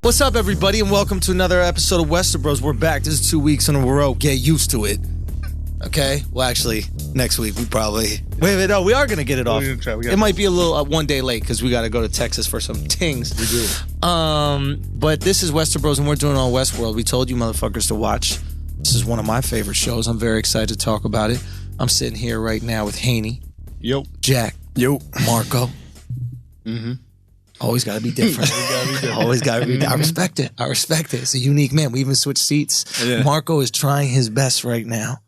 What's up, everybody, and welcome to another episode of Westerbros. We're back. This is 2 weeks in a row. Get used to it. Okay? Well, actually, next week we probably... Wait, no, we are going to get it off. It might be a little 1 day late because we got to go to Texas for some tings. We do. But this is Westerbros, and we're doing it on Westworld. We told you motherfuckers to watch. This is one of my favorite shows. I'm very excited to talk about it. I'm sitting here right now with Haney. Yo. Jack. Yo. Marco. Mm-hmm. Always got to be different. Always got to be different. I respect it. It's a unique man. We even switched seats. Yeah. Marco is trying his best right now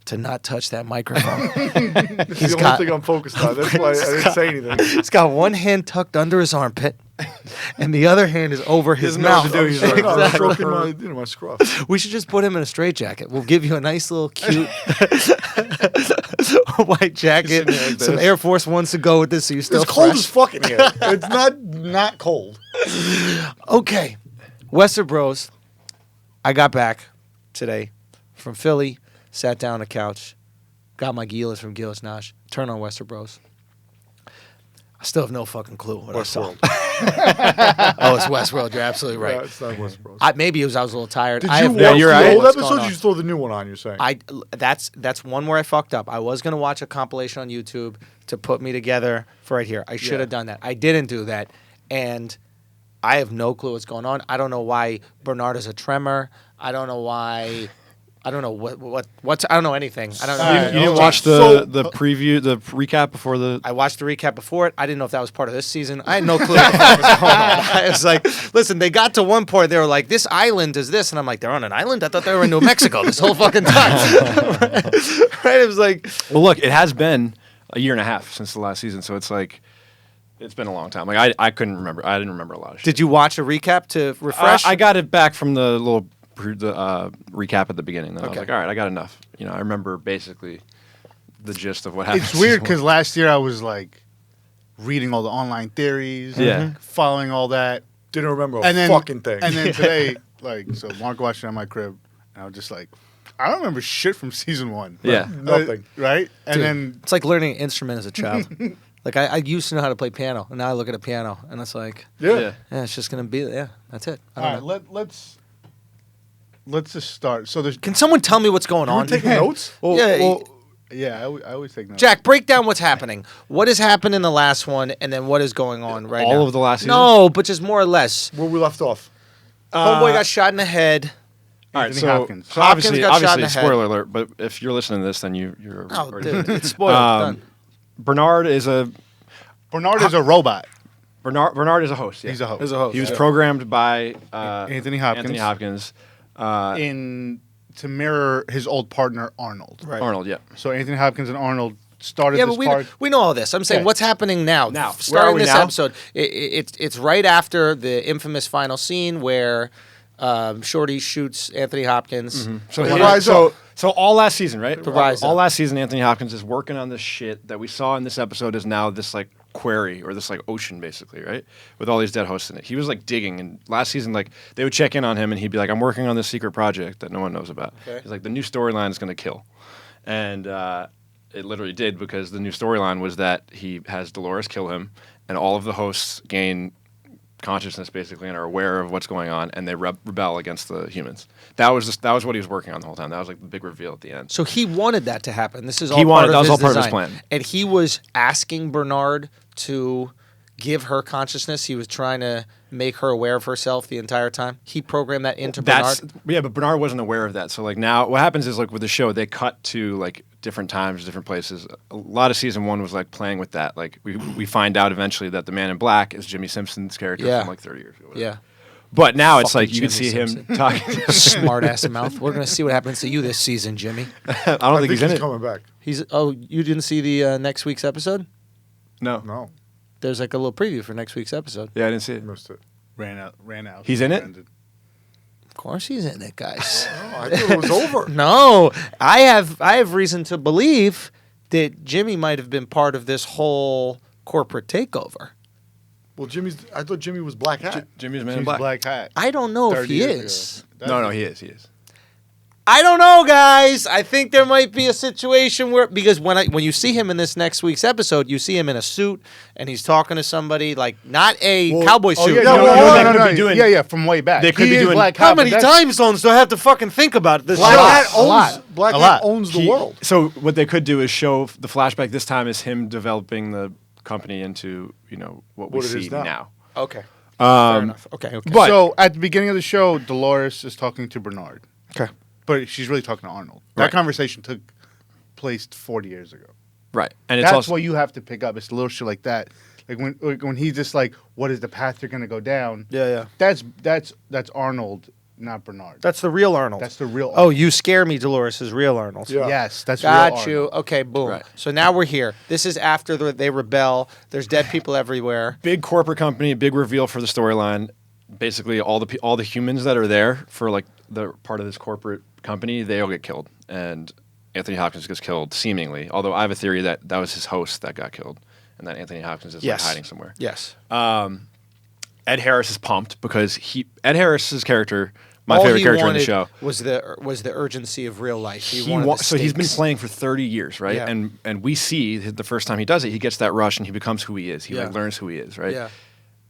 to not touch that microphone. He's the only thing I'm focused on. That's why I didn't say anything. He's got one hand tucked under his armpit, and the other hand is over his mouth. He's like, exactly. Stroking my scruff. We should just put him in a straitjacket. We'll give you a nice little cute white jacket, like some Air Force Ones to go with this, so you're still It's cold fresh. as fuck in here. It's not cold. Okay, Westerbros. I got back today from Philly. Sat down on the couch, got my Gilas from Gilas Nosh, turned on Westerbros. I still have no fucking clue what Westworld. I saw. Oh, it's Westworld. You're absolutely right. Yeah, it's not Westworld. Maybe it was I was a little tired. Did I you have watch no the idea old what's episodes? going Or you throw the new one on? You're saying that's one where I fucked up. I was gonna watch a compilation on YouTube to put me together for right here. I should have done that. I didn't do that, and I have no clue what's going on. I don't know why Bernard is a tremor. I don't know why. I don't know what's. I don't know anything. I don't know. You didn't watch the preview, the recap before the. I watched the recap before it. I didn't know if that was part of this season. I had no clue what the fuck was going on. I was like, listen, they got to one point. They were like, this island is this, and I'm like, they're on an island. I thought they were in New Mexico this whole fucking time. Right? It was like, well, look, it has been a year and a half since the last season, so it's like. It's been a long time. Like I couldn't remember. I didn't remember a lot of shit. Did you watch a recap to refresh? I got it back from the little recap at the beginning. Then I was like, all right, I got enough. You know, I remember basically the gist of what happened. It's weird because last year I was like reading all the online theories, following all that. Didn't remember a fucking thing. And then today, so Mark watched it on my crib, and I was just like, I don't remember shit from season 1. Yeah. Nothing. Right? And Dude, then it's like learning an instrument as a child. Like I used to know how to play piano, and now I look at a piano, and it's like, yeah, it's just gonna be that's it. All right, let's just start. So can someone tell me what's going on? You taking notes? Yeah, I always take notes. Jack, break down what's happening. What has happened in the last one, and then what is going on right now? All of the last season? No, but just more or less. Where we left off. Homeboy got shot in the head. All right, Anthony so Hopkins. obviously, got shot in the head. spoiler alert. But if you're listening to this, then you're. Oh, dude, it's spoiled. Done. Bernard is a robot. Bernard is a host. Yeah. He's a host. He's a host. He was programmed by Anthony Hopkins. To mirror his old partner Arnold. Right. Arnold, yeah. So Anthony Hopkins and Arnold started Yeah, this but part. we know all this. I'm saying, what's happening now? Now. Where are Starting we this now? episode, it's right after the infamous final scene where Shorty shoots Anthony Hopkins. Mm-hmm. So all last season, right? Rise all up. last season, Anthony Hopkins is working on this shit that we saw in this episode is now this like quarry or this like ocean basically, right? With all these dead hosts in it. He was like digging, and last season like they would check in on him and he'd be like, I'm working on this secret project that no one knows about. Okay. He's like, the new storyline is going to kill. And it literally did, because the new storyline was that he has Dolores kill him and all of the hosts gain consciousness basically and are aware of what's going on, and they rebel against the humans. That was what he was working on the whole time. That was like the big reveal at the end. So he wanted that to happen. This is all That was part all of part his of his plan. And he was asking Bernard to give her consciousness. He was trying to make her aware of herself the entire time. He programmed that into Bernard. Yeah, but Bernard wasn't aware of that. So like now what happens is like with the show, they cut to like different times, different places. A lot of season 1 was like playing with that. Like we find out eventually that the Man in Black is Jimmy Simpson's character from like 30 years ago. Yeah. But now it's Fucking like you can see Jimmy him talking. Smart ass mouth. We're gonna see what happens to you this season, Jimmy. I don't think he's in it. coming back. You didn't see the next week's episode? No. There's like a little preview for next week's episode. Yeah, I didn't see it. Missed it. Ran out. He's in it? Of course he's in it, guys. Oh, I thought it was over. No, I have reason to believe that Jimmy might have been part of this whole corporate takeover. Well, I thought Jimmy was Black Hat. Jimmy's Man in Black. Black Hat. I don't know if 30 he years is. ago. No, he is. I don't know, guys. I think there might be a situation where, because when you see him in this next week's episode, you see him in a suit and he's talking to somebody, like not a cowboy suit. Yeah, from way back. They could be doing. How many time zones do I have to fucking think about this? Black Hat owns the world. So what they could do is show the flashback this time is him developing the company into what we see now. Okay. Fair enough. Okay. But, so at the beginning of the show, Dolores is talking to Bernard. Okay. But she's really talking to Arnold. Right. That conversation took place 40 years ago. Right. And it's That's also what you have to pick up. It's little shit like that. Like when he's just like, what is the path you're going to go down? Yeah. That's Arnold, not Bernard. That's the real Arnold. That's the real Arnold. Oh, you scare me, Dolores is real Arnold. Yeah. Yes, that's Got real you. Arnold. Okay, boom. Right. So now we're here. This is after they rebel. There's dead people everywhere. big corporate company, big reveal for the storyline. Basically, all the humans that are there for like the part of this corporate company, they all get killed, and Anthony Hopkins gets killed seemingly. Although I have a theory that was his host that got killed, and that Anthony Hopkins is like hiding somewhere. Yes. Ed Harris is pumped because Ed Harris's character, my favorite character in the show, was the urgency of real life. He's been playing for 30 years, right? Yeah. And we see the first time he does it, he gets that rush and he becomes who he is. He like learns who he is, right? Yeah.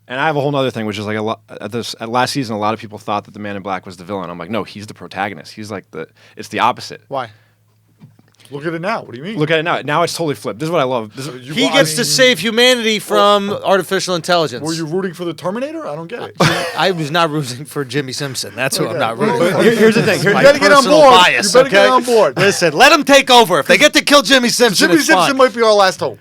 And I have a whole other thing, which is like at last season, a lot of people thought that the Man in Black was the villain. I'm like, no, he's the protagonist. He's like it's the opposite. Why? Look at it now. What do you mean? Look at it now. Now it's totally flipped. This is what I love. He gets to save humanity from artificial intelligence. Were you rooting for the Terminator? I don't get it. I was not rooting for Jimmy Simpson. That's who I'm not rooting for. Here's the thing. You better get on board. Bias, You better get on board. Listen, let him take over. If they get to kill Jimmy Simpson, Jimmy it's Simpson fine. might be our last hope.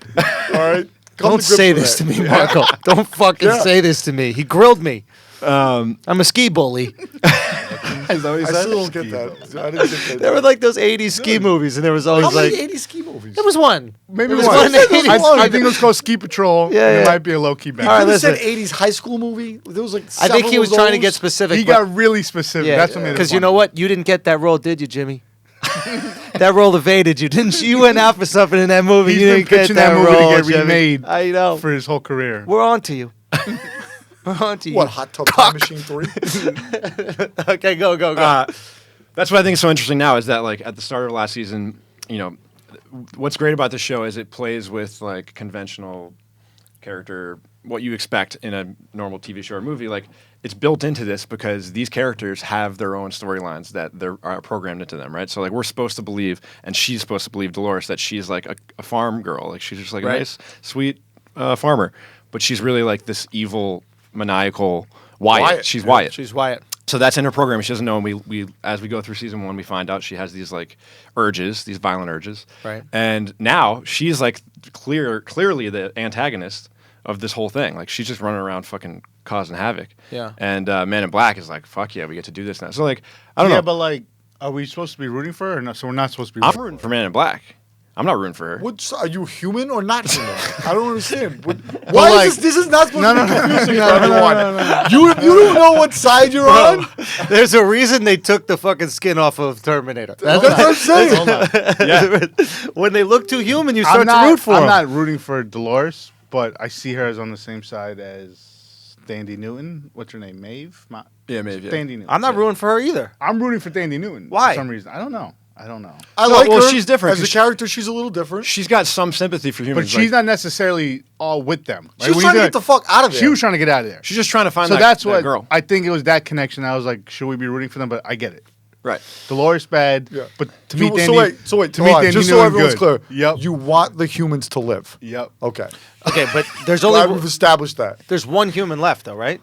All right? Come Don't to grips say with this that. to me, Marco. Don't fucking say this to me. He grilled me. I'm a ski bully. I still don't get that. I didn't get that. There were like those 80s ski movies, and there was always How many like 80s ski movies? there was one. Maybe There was one. one 80s. I think it was called Ski Patrol. Yeah, and yeah. It might be a low-key band. All right, You said listen. 80s high school movie? There was like I think he was several of trying to get those. specific. He got really specific. That's what made it because funny. you know what? You didn't get that role, did you, Jimmy? That role evaded you, didn't you? You went out for something in that movie. He's You been didn't get pitching that that movie role, to get Jimmy. remade I know. for his whole career. We're on to you. We're on to you. What, Hot Tub Time Machine 3? Okay, go. That's what I think is so interesting now is that like at the start of last season, what's great about this show is it plays with like conventional character, what you expect in a normal TV show or movie. Like it's built into this because these characters have their own storylines that are programmed into them, right? So like we're supposed to believe, and she's supposed to believe, Dolores, that she's like a farm girl, like she's just like a nice, sweet farmer, but she's really like this evil, maniacal Wyatt. She's Wyatt. She's Wyatt. So that's in her program. She doesn't know, and we as we go through season 1, we find out she has these like urges, these violent urges. Right. And now she's like clearly the antagonist of this whole thing. Like she's just running around fucking causing havoc. Yeah. And Man in Black is like, fuck yeah, we get to do this now. So like, I don't know. Yeah, but like, are we supposed to be rooting for her or not? So we're not supposed to be I'm rooting for Man in Black. I'm not rooting for her. Are you human or not human? I don't understand. Why is this is not supposed to be confusing for everyone. You don't know what side you're on? There's a reason they took the fucking skin off of Terminator. That's what I'm saying. When they look too human, you start I'm not, to root for I'm them. not rooting for Dolores, but I see her as on the same side as Dandy Newton. What's her name? Maeve? Yeah, maybe. Yeah. Dandy Newton. I'm not rooting for her either. I'm rooting for Dandy Newton. Why? For some reason. I don't know. I like well, her. she's different, As a 'cause character, she's a little different. She's got some sympathy for humans. But she's not necessarily all with them. She was trying to get the fuck out of there. She was trying to get out of there. She's just trying to find So that, that's that what girl. I think it was that connection. I was like, should we be rooting for them? But I get it. Right. Dolores bad, Yeah. but to meet Dandy, So wait. to meet hold on, Dandy just so Newton everyone's good. clear. Yep. You want the humans to live. Yep. Okay. Okay, but there's Glad we've only established that. there's one human left, though, right?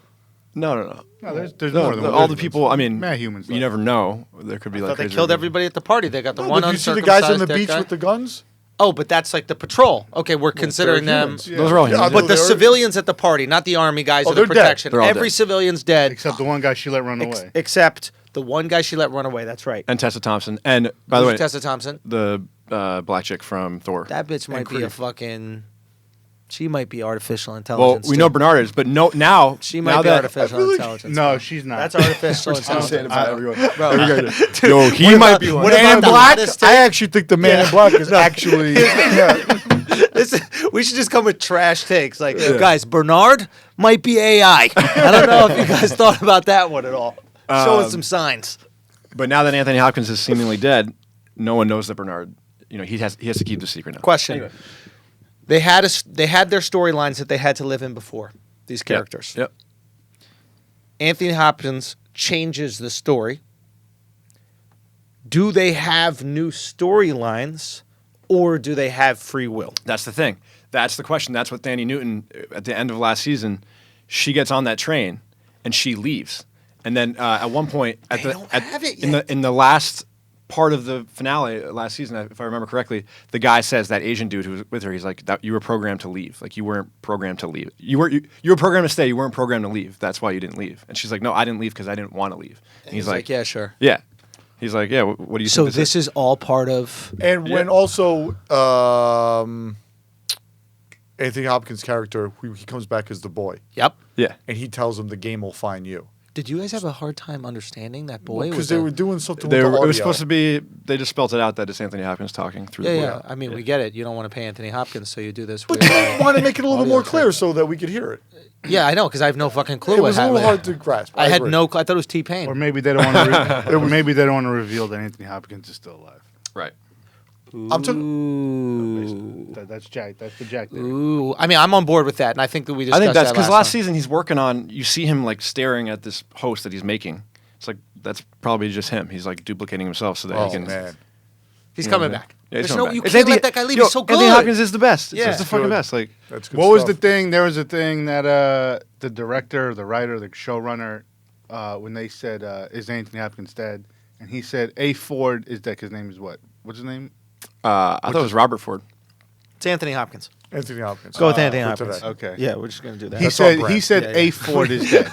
No. No, there's No, more than one. all the people. I mean, Mad humans. you left. never know. There could be like But they crazy killed people. everybody at the party. They got the No, one but you see the uncircumcised guys on the dead beach guy. with the guns? Oh, but that's like the patrol. Okay, we're considering they're them. humans. Yeah. Those are all Yeah, humans. I But the they're- civilians at the party, not the army guys Oh, or the they're dead. protection. They're all Every dead. civilian's dead Except the one guy she let run away. except the one guy she let run away. That's right. And Tessa Thompson. And by the way, Tessa Thompson. the black chick from Thor. That bitch might be a Creed. fucking. She might be artificial Well, intelligence. we too. know Bernard is, but now She now might be that- artificial intelligence. No, she's not. That's artificial I'm saying intelligence. about everyone. Bro, Yo, he might be one. What Man about in the Black? hottest I take? actually think the Man in Black is actually. we should just come with trash takes. Like, guys, Bernard might be AI. I don't know if you guys thought about that one at all. Show us some signs. But now that Anthony Hopkins is seemingly dead, no one knows that Bernard. He has to keep the secret now. Question: Anyway. They had their storylines that they had to live in before these characters. Yep. Anthony Hopkins changes the story. Do they have new storylines, or do they have free will? That's the thing. That's the question. That's what Thandie Newton, at the end of last season, she gets on that train and she leaves. And then at one point, in the last part of the finale last season, if I remember correctly, the guy says, that Asian dude who was with her, he's like, that you were programmed to leave. Like, you weren't programmed to leave. You were programmed to stay. You weren't programmed to leave. That's why you didn't leave. And she's like, no, I didn't leave because I didn't want to leave. And he's like, yeah, sure. Yeah. He's like, yeah, what do you think? So this is all part of... And when also Anthony Hopkins' character, he comes back as the boy. Yep. Yeah. And he tells him the game will find you. Did you guys have a hard time understanding that boy? Because they were doing something with the audio. It was supposed to be, they just spelled it out that it's Anthony Hopkins talking through the boy. Yeah. I mean, we get it. You don't want to pay Anthony Hopkins, so you do this But with... they want to make it a little bit more clear so that we could hear it. Yeah, I know, because I have no fucking clue. It was a little hard to grasp. I had agree. no... I thought it was T-Pain. Or maybe they don't want to. Maybe they don't want to reveal that Anthony Hopkins is still alive. Right. I'm talking. That's Jack. That's the Jack. Theory. Ooh. I mean, I'm on board with that, and I think that we discussed I think that's that because last last season he's working on, you see him like staring at this host that he's making. It's like, that's probably just him. He's like duplicating himself so that he can... Man. He's coming back. Yeah, he's There's coming no, back. you It's can't Anthony- let that guy leave. Yo, He's so good. Anthony Hopkins is the best. Yeah. It's the fucking Good. best. Like, That's good What was the stuff. thing? There was a thing that the director, the writer, the showrunner, when they said, "Is Anthony Hopkins dead?" and he said, "A. Ford is dead." His name is what? What's his name? I thought it was Robert Ford. It's Anthony Hopkins. Anthony Hopkins. Go with Anthony for Hopkins. today. Okay. Yeah, we're just going to do that. He That's said. on brand. He said, Yeah, "A. Ford is dead."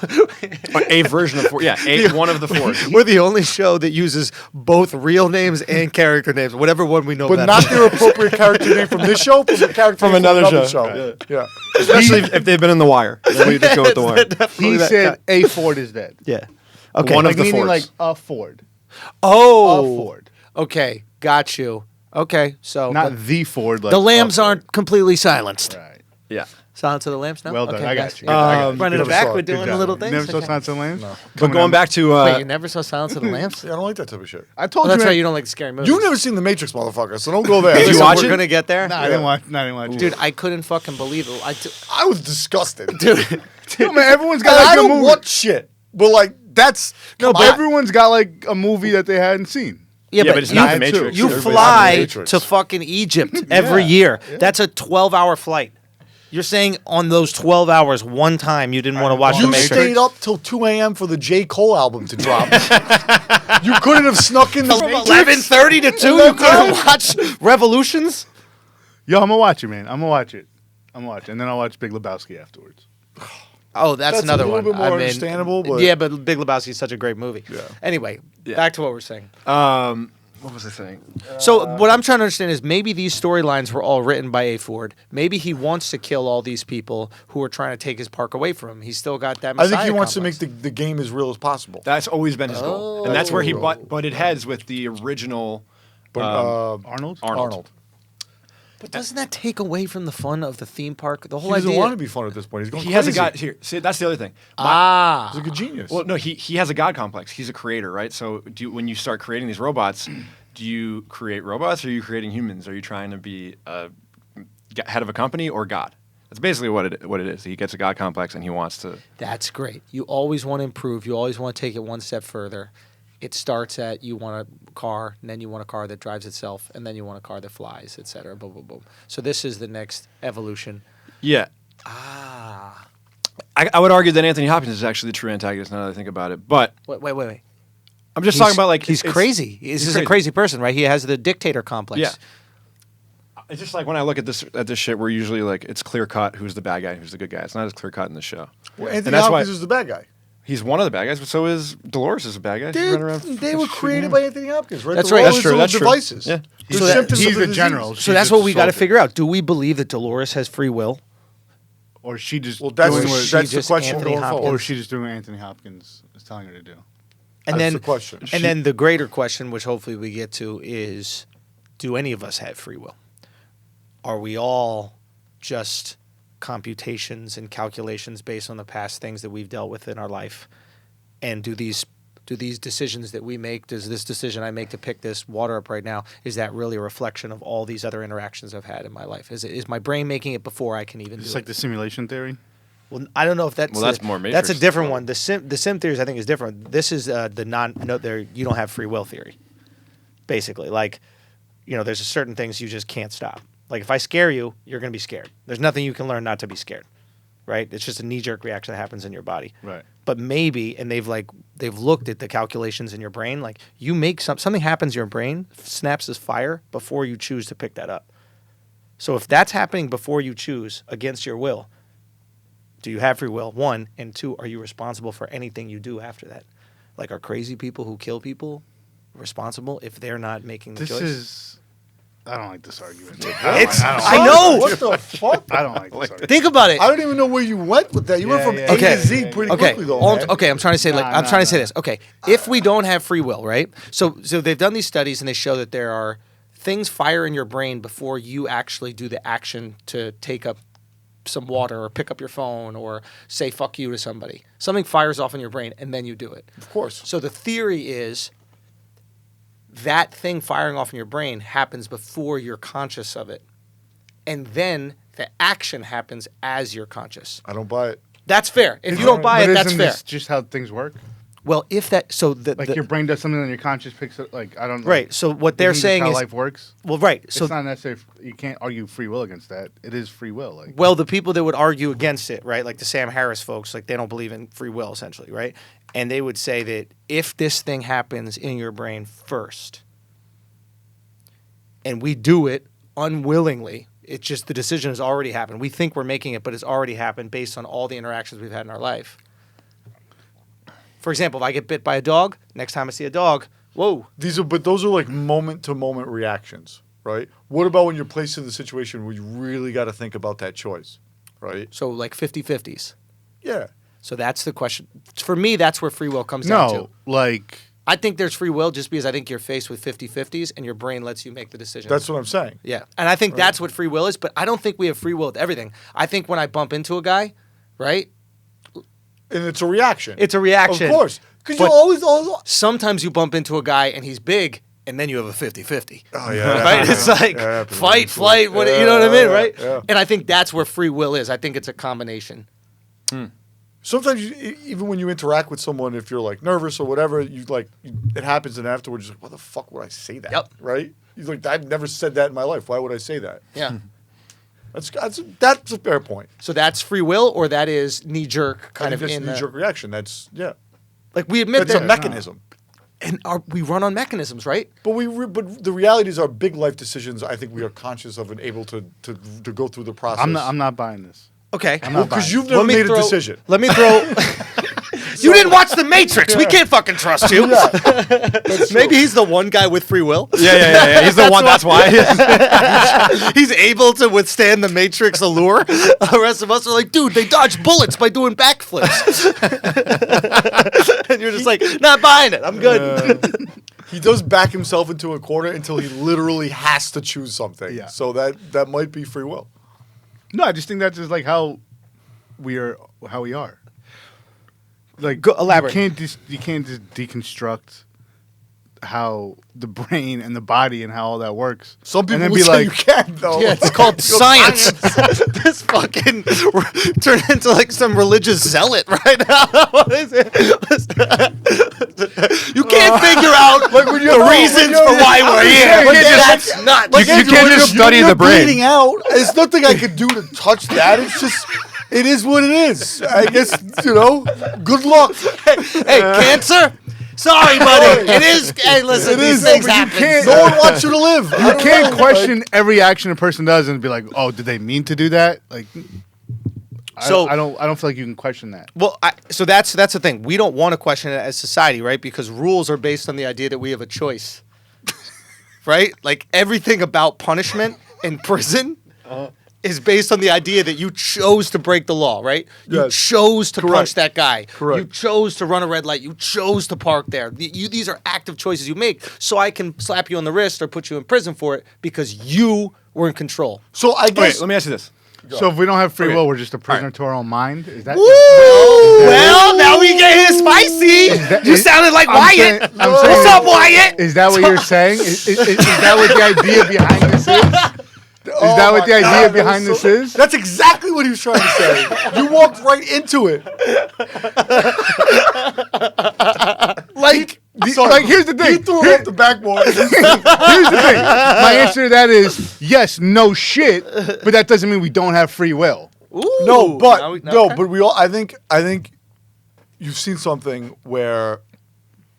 A version of Ford. Yeah, one of the Fords. We're the only show that uses both real names and character names, whatever one we know But better. not their appropriate character name from this show, from the character From name another show. show. Yeah. Especially if they've been in The Wire. Then we just go with The Wire. He said, "A. Ford is dead." Yeah. Okay. One of Like the meaning Fords. like a Ford. Oh. A Ford. Okay. Got you. Okay. So Not but the Ford. Like the lambs a Ford. aren't completely silenced. Right. Yeah. Silence of the lambs now? Well done. Okay, I got guys. you. I got you. Running it Never back. saw We're it. doing Good job. little things. Never saw Okay. Silence of the Lambs? No. But going back to... Wait, you never saw Silence of the Lambs? Yeah, I don't like that type of shit. I told Well, that's you. right. You don't like scary movies. You've never seen The Matrix, motherfucker, so don't go there. Did you Listen, watch we're it? gonna get there. No, I didn't watch. it. Dude, I couldn't fucking believe it. I was disgusted. Dude, Yo, man, everyone's got And like I a don't movie. watch shit, but like that's No, come but on. Everyone's got like a movie that they hadn't seen. yeah, but but it's you, not The had to. Matrix. you Everybody's seen The fly Matrix. to fucking Egypt every year. That's a 12-hour flight. You're saying on those 12 hours, one time you didn't want to watch The You Matrix? stayed up till 2 a.m. for the J. Cole album to drop. You couldn't have snuck in the From Matrix? 11:30 to 2, you couldn't watch Revolutions? Yo, I'm gonna watch it, man. I'm gonna watch it, and then I'll watch Big Lebowski afterwards. Oh, that's That's another a little one. bit more understandable, but- yeah, but Big Lebowski is such a great movie. Yeah. Anyway, Yeah. back to what we're saying. What was I saying? So what I'm trying to understand is maybe these storylines were all written by A. Ford. Maybe he wants to kill all these people who are trying to take his park away from him. He's still got that I Messiah think he wants complex. to make the game as real as possible. That's always been his goal. And that's where he Oh. butted heads with the original But, Arnold. Arnold. But doesn't that take away from the fun of the theme park? The He whole doesn't idea. want to be fun at this point. He's going He crazy. has a god here. See, that's the other thing. He's like a genius. Well, no, he has a god complex. He's a creator, right? So when you start creating these robots, do you create robots or are you creating humans? Are you trying to be head of a company or God? That's basically what it is. He gets a god complex and he wants to. That's great. You always want to improve. You always want to take it one step further. It starts at you want a car, and then you want a car that drives itself, and then you want a car that flies, etc. Boom, boom, boom. So this is the next evolution. Yeah. I would argue that Anthony Hopkins is actually the true antagonist now that I think about it. But Wait. I'm just talking about like he's it's- crazy. He's just a crazy person, right? He has the dictator complex. Yeah. It's just like when I look at this shit, we're usually like it's clear cut who's the bad guy, and who's the good guy. It's not as clear cut in the show. Well, And Anthony that's why- Hopkins is the bad guy. He's one of the bad guys, but so is Dolores is a bad guy. She's running around They were created by Anthony Hopkins, right? That's They're right. all That's his true. little That's true. devices. Yeah. They're So that- symptoms He's of the disease. general. So that's what we got to figure out. Do we believe that Dolores has free will? Or she just Well, that's doing the, what, she that's the just question Anthony going Hopkins. forward. or she just doing what Anthony Hopkins is telling her to do. And That's then the question. And then the greater question, which hopefully we get to, is do any of us have free will? Are we all just computations and calculations based on the past things that we've dealt with in our life? And do these do these decisions that we make, does this decision I make to pick this water up right now, is that really a reflection of all these other interactions I've had in my life? Is my brain making it before I can even do it? It's like the simulation theory. Well, I don't know if that's that's more Matrix. That's a different one. The sim theories I think is different. This is you don't have free will theory. Basically, like, there's certain things you just can't stop. Like if I scare you, you're going to be scared. There's nothing you can learn not to be scared, right? It's just a knee-jerk reaction that happens in your body. Right. But maybe, and they've looked at the calculations in your brain. Like you make something happens in your brain, snaps as fire before you choose to pick that up. So if that's happening before you choose against your will, do you have free will? 1, and 2, are you responsible for anything you do after that? Like, are crazy people who kill people responsible if they're not making the choice? I don't like this argument. I know. What the fuck? I don't like this argument. Think about it. I don't even know where you went with that. You went from A to Z pretty quickly, though. Man. Okay, I'm trying to say to say this. Okay, if we don't have free will, right? So they've done these studies and they show that there are things fire in your brain before you actually do the action to take up some water or pick up your phone or say fuck you to somebody. Something fires off in your brain and then you do it. Of course. So the theory is that thing firing off in your brain happens before you're conscious of it. And then the action happens as you're conscious. I don't buy it. That's fair. If you don't buy it, that's fair. This just how things work? Well, if that, so your brain does something and your conscious picks it. Like I don't know. Right. So what they're saying how is life works. Well, right. It's So not necessarily. You can't argue free will against that. It is free will. Like well, the people that would argue against it, right, like the Sam Harris folks, like they don't believe in free will, essentially, right? And they would say that if this thing happens in your brain first, and we do it unwillingly, it's just the decision has already happened. We think we're making it, but it's already happened based on all the interactions we've had in our life. For example, if I get bit by a dog, next time I see a dog, whoa. But those are like moment-to-moment reactions, right? What about when you're placed in the situation where you really got to think about that choice, right? So like 50-50s. Yeah. So that's the question. For me, that's where free will comes down to. No, like I think there's free will just because I think you're faced with 50-50s and your brain lets you make the decision. That's what I'm saying. Yeah. And I think that's what free will is, but I don't think we have free will with everything. I think when I bump into a guy, right? And it's a reaction. It's a reaction. Of course. Because you always... Sometimes you bump into a guy and he's big, and then you have a 50-50. Oh, yeah. Right? It's like fight, flight, you know what I mean, right? Yeah. And I think that's where free will is. I think it's a combination. Sometimes, even when you interact with someone, if you're like nervous or whatever, it happens, and afterwards, you're like, why the fuck would I say that? Yep. Right? You're like, I've never said that in my life. Why would I say that? Yeah. That's a fair point. So that's free will, or that is knee-jerk That's in the... knee-jerk reaction. That's, yeah. Like, we admit It's that... a mechanism. And we run on mechanisms, right? But but the reality is our big life decisions, I think we are conscious of and able to go through the process. I'm not buying this. Okay. Because you've never made a decision. Let me throw... You didn't watch The Matrix. We can't fucking trust you. Maybe he's the one guy with free will. Yeah. He's the one. That's why. He's able to withstand the Matrix allure. The rest of us are like, dude, they dodge bullets by doing backflips. And you're just like, not buying it. I'm good. He does back himself into a corner until he literally has to choose something. Yeah. So that might be free will. No, I just think that's just like how we are. Like, elaborate. You can't just deconstruct how the brain and the body and how all that works. Some people and then would be say like, you can, though. Yeah, it's called science. This fucking turned into like some religious zealot right now. What is it? You can't figure out Like when the reasons for why we're here. That's not. You can't just study the brain. Bleeding out. There's nothing I could do to touch that. It's just... It is what it is. I guess, good luck. Hey, cancer? Sorry, buddy. It is. Hey, listen, these things happen. No one wants you to live. You can't question every action a person does and be like, oh, did they mean to do that? Like, So I don't feel like you can question that. Well, so that's the thing. We don't want to question it as society, right? Because rules are based on the idea that we have a choice, right? Like everything about punishment in prison is based on the idea that you chose to break the law, right? You Yes. chose to Correct. punch that guy. Correct. You chose to run a red light. You chose to park there. These are active choices you make. So I can slap you on the wrist or put you in prison for it because you were in control. So I guess... Wait, let me ask you this. So if we don't have free will, we're just a prisoner to our own mind? Is that... Well, now we get his spicy. You sounded like Wyatt. What's up, Wyatt? Is that what you're saying? Is that what the idea behind this is? Is that what the idea behind this is? That's exactly what he was trying to say. You walked right into it. Like here's the thing. He threw it off the backboard. Here's the thing. My answer to that is yes, no shit, but that doesn't mean we don't have free will. Ooh, but we all. I think you've seen something where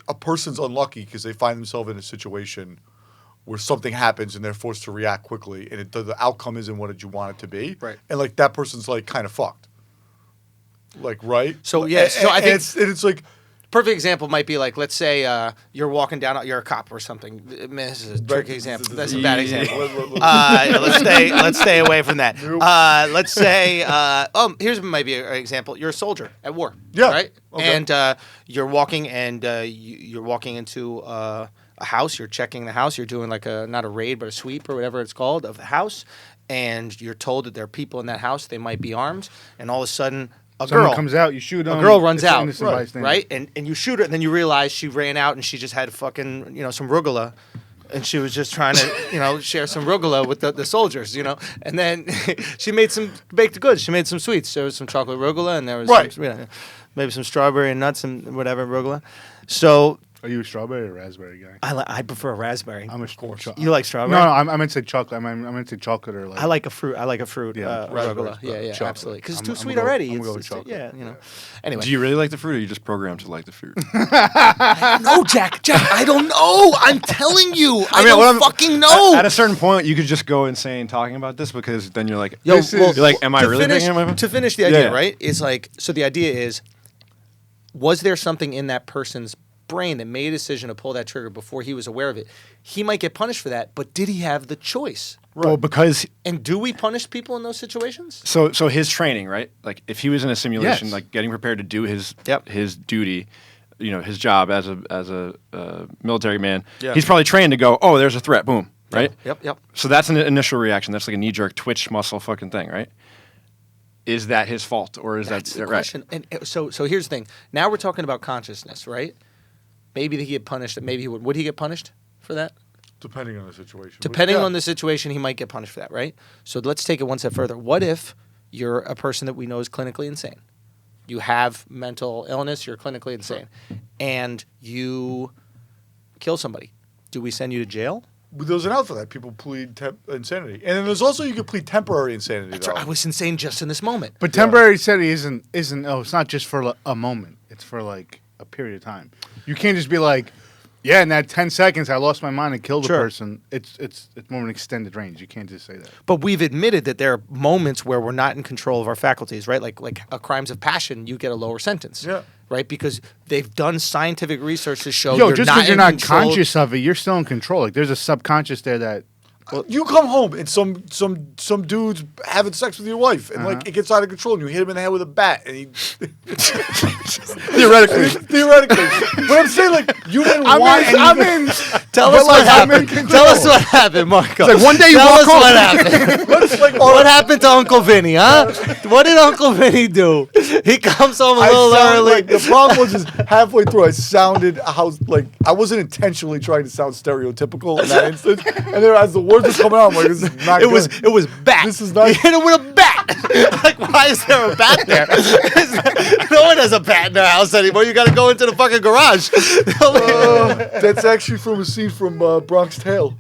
a person's unlucky because they find themselves in a situation where something happens and they're forced to react quickly, and the outcome isn't what you want it to be. Right. And like that person's like kind of fucked. Like right. So yes. So I think it's like. Perfect example might be like, let's say you're walking down, you're a cop or something. Man, this is a tricky example. That's a bad example. Let's stay away from that. Let's say, here's might be an example. You're a soldier at war, right? Okay. And you're walking you're walking into a house. You're checking the house. You're doing like not a raid, but a sweep or whatever it's called of the house. And you're told that there are people in that house. They might be armed, and all of a sudden. Someone comes out, you shoot them. A girl runs out, right? And you shoot her, and then you realize she ran out and she just had fucking, some rugula. And she was just trying to, share some rugula with the soldiers, And then she made some baked goods. She made some sweets. There was some chocolate rugula, and there was some, maybe some strawberry and nuts and whatever rugula. So... Are you a strawberry or raspberry guy? I prefer a raspberry. I'm a chocolate. You like strawberry? No, I'm into chocolate. I'm into chocolate or like. I like a fruit. Yeah, rugula. Yeah, chocolate. Absolutely. Because it's too sweet already. I'm going with chocolate. Yeah, Anyway. Do you really like the fruit, or are you just programmed to like the fruit? No, Jack, I don't know. I'm telling you, I don't fucking know. At a certain point, you could just go insane talking about this because then you're like, you're like, am I really thinking about it? To finish the idea, right? It's like, so the idea is, was there something in that person's brain that made a decision to pull that trigger before he was aware of it? He might get punished for that, but did he have the choice? Right. Well, because... And do we punish people in those situations? So his training, right? Like, if he was in a simulation, like getting prepared to do his duty, his job as a military man, he's probably trained to go, oh, there's a threat, boom, right? Yep. So that's an initial reaction. That's like a knee-jerk twitch muscle fucking thing, right? Is that his fault, or is that's that the question? And so here's the thing. Now we're talking about consciousness, right? Maybe he get punished. Maybe he would he get punished for that? Depending on the situation. Depending on the situation, he might get punished for that, right? So let's take it one step further. What if you're a person that we know is clinically insane? You have mental illness. You're clinically insane, and you kill somebody. Do we send you to jail? There's an out for that. People plead insanity, and then there's also you could plead temporary insanity. That's right. I was insane just in this moment. But temporary insanity isn't. Oh, it's not just for a moment. It's for like a period of time. You can't just be like, yeah, in that 10 seconds I lost my mind and killed a person. It's more of an extended range. You can't just say that. But we've admitted that there are moments where we're not in control of our faculties, right? Like crimes of passion, you get a lower sentence. Yeah. Right? Because they've done scientific research to show just because you're not conscious of it, you're still in control. Like there's a subconscious there that. Well, you come home and some dude's having sex with your wife and like it gets out of control and you hit him in the head with a bat and he theoretically. But I'm saying like you didn't want anything. Tell us what happened. Tell us what happened, Marco. It's like one day you walk home. What happened. What happened to Uncle Vinny, huh? What did Uncle Vinny do? He comes home a little early. Like, the problem was just halfway through I sounded I wasn't intentionally trying to sound stereotypical in that instance. And then as the words were coming out, I'm like, this is not good. It was bat. This is not. You hit him with a bat. Like, why is there a bat there? No one has a bat in their house anymore. You got to go into the fucking garage. That's actually from a scene from Bronx Tale.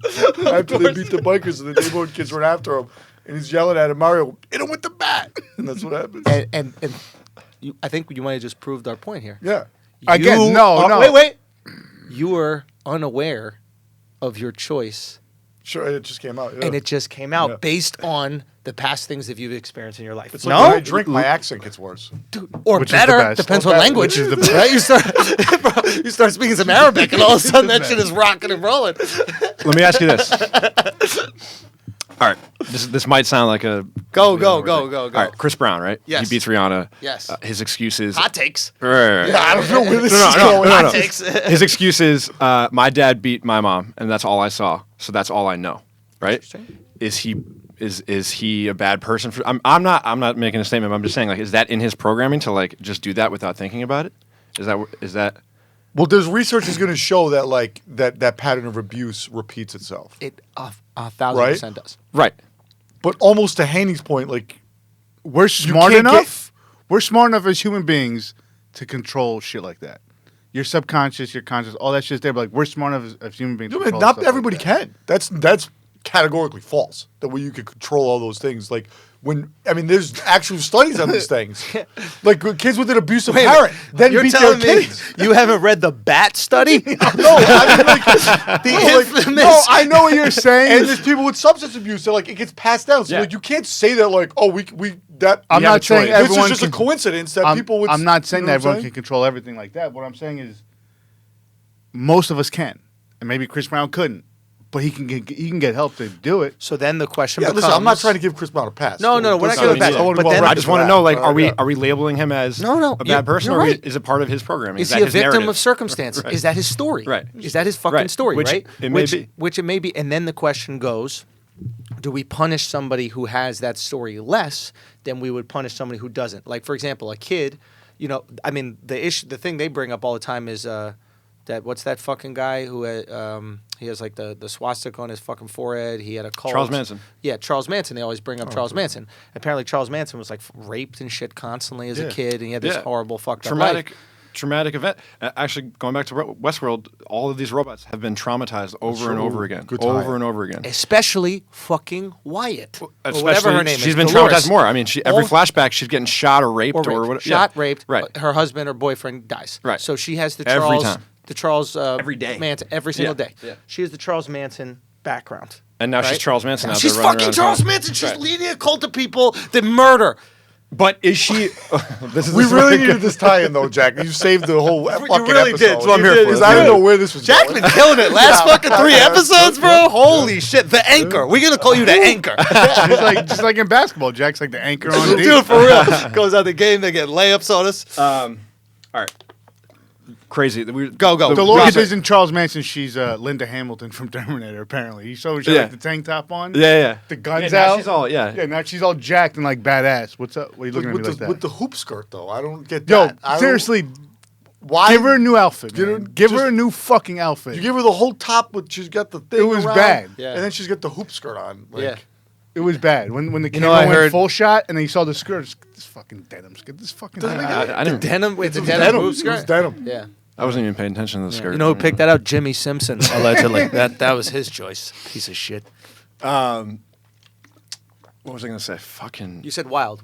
After they beat the bikers and the neighborhood kids run after him, and he's yelling at him, Mario, hit him with the bat, and that's what happens. And I think you might have just proved our point here. Yeah. Again, no. Wait. You were unaware of your choice. Sure, it just came out. And it just came out based on the past things that you've experienced in your life. It's like when I drink, my accent gets worse. Dude, or which better, depends what language. Is the best. Right? You start speaking some Arabic and all of a sudden that shit is rocking and rolling. Let me ask you this. All right, this might sound like a... Go. All right, Chris Brown, right? Yes. He beats Rihanna. Yes. His excuse is... Hot takes. Right. Yeah, I don't know where this is going. Hot takes. His excuse is, my dad beat my mom, and that's all I saw, so that's all I know, right? Is he a bad person? I'm not making a statement, but I'm just saying, like, is that in his programming to, like, just do that without thinking about it? Is that... Well, there's research is going to show that like that pattern of abuse repeats itself. It 1,000% does. Right. But almost to Haney's point, like we're smart enough. We're smart enough as human beings to control shit like that. Your subconscious, your conscious, all that shit's there. But like we're smart enough as human beings. To not everybody can. That's categorically false. That way you can control all those things. Like there's actual studies on these things. Like kids with an abusive parent then you're beat telling their me kids. You haven't read the bat study? No, I mean, infamous. I know what you're saying. And there's people with substance abuse that like it gets passed down. So like you can't say that like I'm not saying everyone. This is just a coincidence that people would. I'm not saying that everyone can control everything like that. What I'm saying is, most of us can, and maybe Chris Brown couldn't, but he can get help to do it. So then the question becomes... listen, I'm not trying to give Chris Brown a pass. No, we're not giving a pass. I just want to know, like, are we labeling him as a bad person, or is it part of his programming? Is he a victim of circumstance? Right. Is that his story? Right. Is that his fucking story? Which right. It may be. Which it may be. And then the question goes: do we punish somebody who has that story less than we would punish somebody who doesn't? Like, for example, a kid. The thing they bring up all the time is that what's that fucking guy who he has like the swastika on his fucking forehead. He had a cult. Charles Manson. Yeah, Charles Manson. They always bring up Charles Manson. Apparently, Charles Manson was like raped and shit constantly as a kid, and he had this horrible fucked up life. Traumatic event. Actually, going back to Westworld, all of these robots have been traumatized over and over again. Over and over again. Especially fucking Wyatt. Or Especially, whatever her name is. She's been Dolores. traumatized more. I mean, every flashback, she's getting shot or raped or whatever. Shot, raped. Right. Her husband or boyfriend dies. Right. So she has the Every Charles... time. The Charles every day. Manson every single day. Yeah. She has the Charles Manson background. And now she's Charles Manson. Now she's fucking Charles Manson. She's leading a cult of people that murder. But is she? We really needed this tie-in though, Jack. You saved the whole fucking episode. You really did. So I'm here because I didn't know where this was Jack's going. been killing it. Last fucking 3 episodes, bro. Holy shit. The anchor. We're gonna call you the anchor. just like in basketball, Jack's like the anchor on D. Dude, for real. Goes out the game, they get layups on us. All right. Crazy. Go. Dolores isn't Charles Manson. She's Linda Hamilton from Terminator. Apparently, she had like the tank top on. Yeah. The guns now out. She's all now she's all jacked and like badass. What's up? What are you looking at me like that? With the hoop skirt though, I don't get that. Seriously, why give her a new outfit? Give her a new fucking outfit. You give her the whole top, but she's got the thing. It was around, bad. Yeah. And then she's got the hoop skirt on. It was bad when the camera went full shot and then you saw the skirt. This fucking denim. Get this fucking. I didn't. Denim. It's a denim hoop skirt. It was denim. Yeah. I wasn't even paying attention to the skirt. You know who picked that out? Jimmy Simpson, allegedly. that was his choice. Piece of shit. What was I going to say? Fucking. You said wild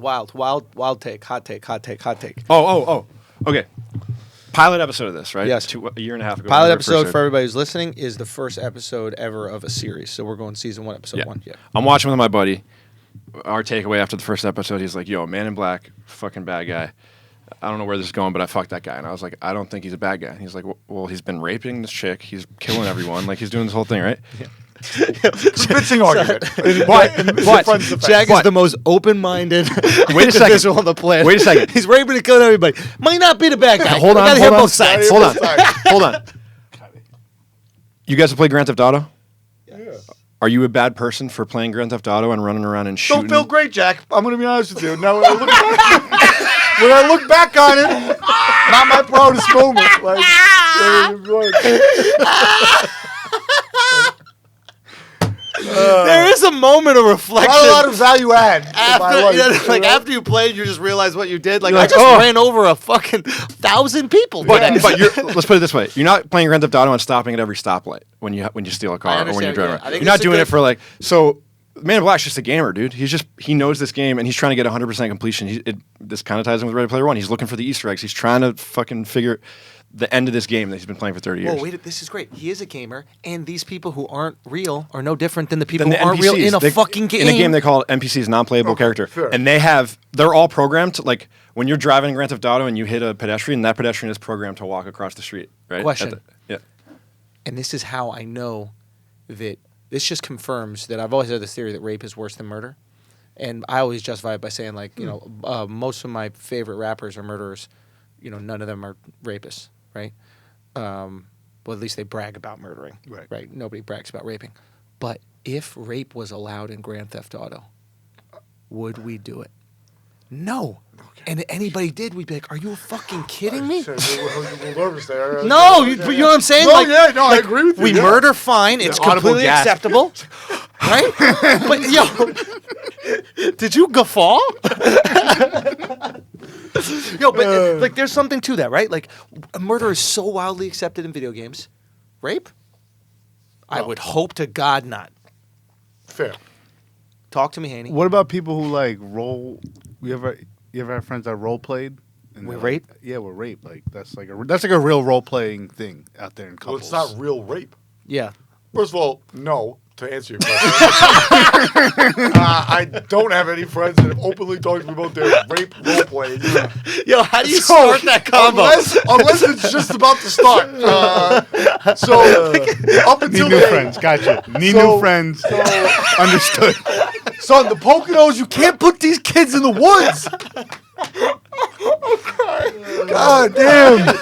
take, hot take. Oh. Okay. Pilot episode of this, right? Yes. A year and a half ago. Pilot episode for everybody who's listening is the first episode ever of a series. So we're going season 1, episode 1. Yeah. I'm watching with my buddy. Our takeaway after the first episode, he's like, "Yo, Man in Black, fucking bad guy. I don't know where this is going, but I fucked that guy." And I was like, "I don't think he's a bad guy." He's like, "Well, he's been raping this chick. He's killing everyone. Like, he's doing this whole thing, right?" Yeah. Convincing argument. But Jack is the most open-minded individual on the planet. Wait a second. He's raping and killing everybody. Might not be the bad guy. Hold on. Gotta hear both sides. Hold on. You guys have played Grand Theft Auto? Yes. Are you a bad person for playing Grand Theft Auto and running around and shooting? Don't feel great, Jack. I'm going to be honest with you. Now, when I look back on it, not my proudest moment. There is a moment of reflection. Not a lot of value add. After you played, you just realize what you did. Like, I just ran over a fucking 1,000 people. But let's put it this way: you're not playing Grand Theft Auto and stopping at every stoplight when you steal a car or when you're driving. You're not doing it for like so. Man in Black's just a gamer, dude. He knows this game and he's trying to get 100% completion. This kind of ties in with Ready Player One. He's looking for the Easter eggs. He's trying to fucking figure the end of this game that he's been playing for 30 years. Oh, wait, this is great. He is a gamer, and these people who aren't real are no different than the people who aren't real in a fucking game. In a game, they call it NPCs, non-playable character. Fair. And they're all programmed to, like, when you're driving in Grand Theft Auto and you hit a pedestrian, that pedestrian is programmed to walk across the street, right? Question. Yeah. And this is how I know that this just confirms that I've always had this theory that rape is worse than murder. And I always justify it by saying, like, you know, most of my favorite rappers are murderers. You know, none of them are rapists, right? Well, at least they brag about murdering, right? Nobody brags about raping. But if rape was allowed in Grand Theft Auto, would we do it? No. And anybody did, we'd be like, "Are you fucking kidding me?" We're nervous there. No, you know what I'm saying? No, I agree with you. We murder fine. It's completely acceptable. Right? But, did you guffaw? But like, there's something to that, right? Like, murder is so wildly accepted in video games. Rape? I would hope to God not. Fair. Talk to me, Haney. What about people who like role? You ever have friends that role played? With rape? Yeah, with rape. Like that's like a real role playing thing out there in couples. Well, it's not real rape. Yeah. First of all, no. To answer your question, I don't have any friends that have openly talked to me about their rape role playing. Yo, how do you start that combo? Unless it's just about to start. Up until Need new friends. Gotcha. Need new friends. Understood. Son, the Poconos, you can't put these kids in the woods. God damn.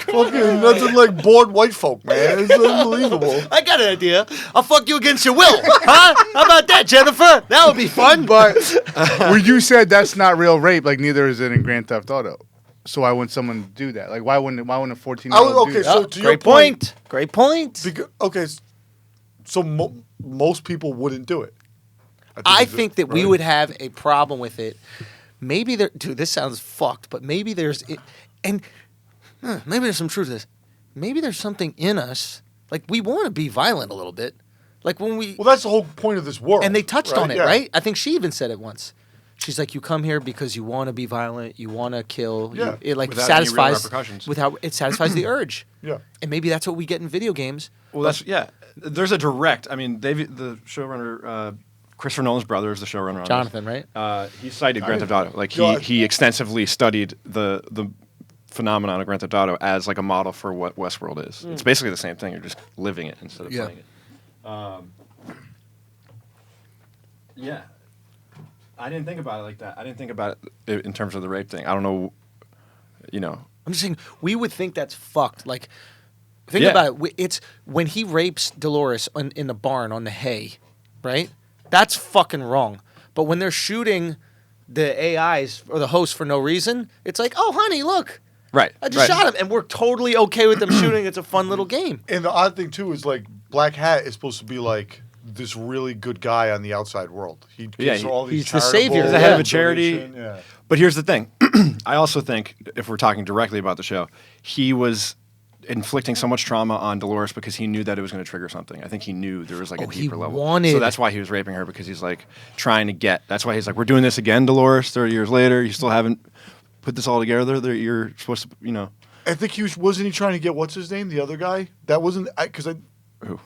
Fucking nothing like bored white folk, man. It's unbelievable. I got an idea. I'll fuck you against your will. Huh? How about that, Jennifer? That would be fun. But when you said that's not real rape, like neither is it in Grand Theft Auto. So why wouldn't someone do that? Like why wouldn't a 14-year-old do that? So to great point. Great point. So most people wouldn't do it. I think that we would have a problem with it. Maybe dude, this sounds fucked, but maybe there's maybe there's some truth to this. Maybe there's something in us, like we want to be violent a little bit, like when we. Well, that's the whole point of this world. And they touched on it, right? I think she even said it once. She's like, "You come here because you want to be violent, you want to kill. Yeah. It like Without satisfies any real repercussions. it satisfies the urge. Yeah. And maybe that's what we get in video games. Well, there's a direct. I mean, the showrunner. Christopher Nolan's brother is the showrunner on Jonathan, this. right? He cited Grand Theft Auto. Like he extensively studied the phenomenon of Grand Theft Auto as like a model for what Westworld is. It's basically the same thing. You're just living it instead of playing it. Yeah. I didn't think about it like that. I didn't think about it in terms of the rape thing. I don't know, I'm just saying, we would think that's fucked. Like, think about it. It's when he rapes Dolores in the barn on the hay, right? That's fucking wrong. But when they're shooting the AIs or the hosts for no reason, it's like, oh, honey, look. Right. I just shot him. And we're totally okay with them shooting. It's a fun little game. And the odd thing, too, is like Black Hat is supposed to be like this really good guy on the outside world. He gives all these he's the savior. He's the head of a charity. Yeah. But here's the thing. I also think, if we're talking directly about the show, he was inflicting so much trauma on Dolores because he knew that it was going to trigger something. I think he knew there was like a deeper level. So that's why he was raping her, because he's like trying to get. That's why he's like, we're doing this again, Dolores. 30 years later, you still haven't put this all together. You're supposed to, I think wasn't he trying to get what's his name, the other guy? That wasn't who?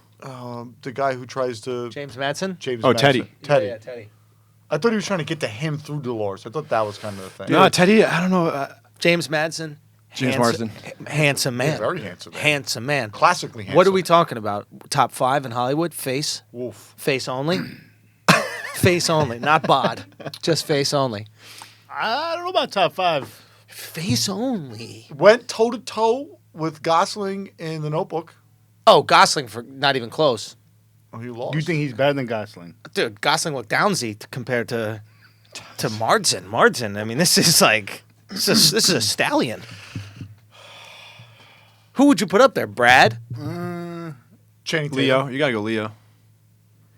The guy who tries to James Madsen. Madsen. Teddy. Teddy. Yeah, Teddy. I thought he was trying to get to him through Dolores. I thought that was kind of the thing. No, Teddy. I don't know. James Madsen. James Marsden. Handsome man. Yeah, very handsome man. Handsome man. Classically handsome. What are we talking about? Top 5 in Hollywood? Face? Wolf. Face only? Face only, not bod. Just face only. I don't know about top 5. Face only. Went toe-to-toe with Gosling in The Notebook. Oh, Gosling, for not even close. Oh, he lost. You think he's better than Gosling? Dude, Gosling looked downsy compared to Marsden. Marsden, I mean, this is like... This is a stallion. Who would you put up there, Brad? Channing Tatum. Leo. You got to go Leo.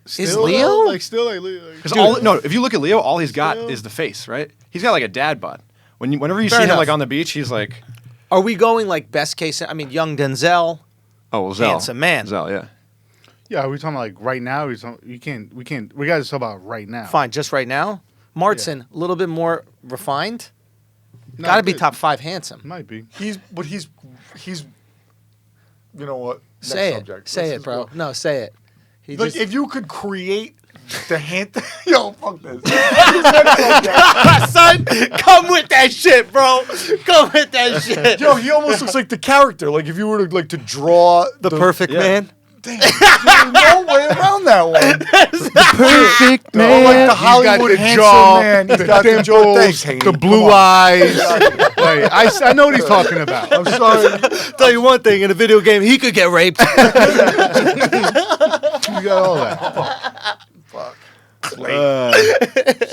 Is Leo? Still like Leo. Because if you look at Leo, all he's got is the face, right? He's got like a dad bod. Whenever you see him like on the beach, he's like... Are we going like best case? I mean, young Denzel. Oh, well, Zell. Handsome man. Zell, yeah. Yeah, are we talking like right now? We got to talk about right now. Fine, just right now. Martin, a little bit more refined. Got to be top 5 handsome. Might be. He's you know what? Say Next it. subject. Say it, bro. No, say it. Look, if you could create the hand... Yo, fuck this. Son, come with that shit, bro. Come with that shit. Yo, he almost looks like the character. Like if you were to draw The perfect man. Damn, there's no way around that one. Perfect man. Like the Hollywood the handsome jaw, man. He's the got the dimples, jaw. Thanks, Haney. the blue Come on. eyes. I know what he's talking about. I'm sorry. Tell you one thing, in a video game, he could get raped. You got all that. Fuck.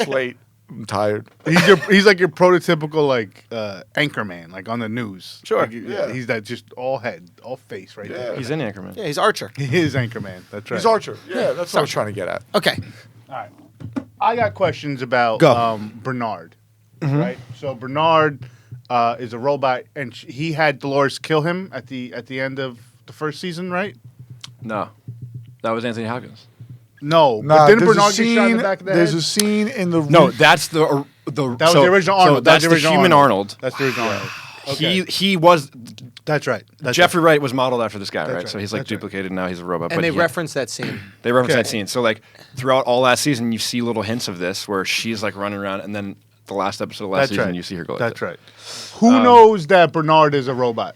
Slate. I'm tired. He's like your prototypical like anchor man, like on the news. Sure. Like, he's that just all head, all face right there. He's in Anchorman. Yeah, he's Archer. He is anchorman. That's right. He's Archer. Yeah, that's what I was trying to get at. Okay. All right. I got questions about Go. Bernard. Right. So Bernard is a robot, and he had Dolores kill him at the end of the first season, right? No, that was Anthony Hopkins. No, Nah, but didn't there's Bernard a get scene. shot in the back of the There's head? a scene in the. No, that's the That was the original Arnold. So that's the human Arnold. That's the original Arnold. Okay. He was That's right. That's Jeffrey Wright was modeled after this guy, right? right. So he's like That's right. duplicated. Now he's a robot. And but they yeah, reference that scene. They reference Okay. that scene. So like throughout all last season, you see little hints of this where she's like running around, and then the last episode of last That's season, right. you see her go. Like That's this. right. Who knows that Bernard is a robot?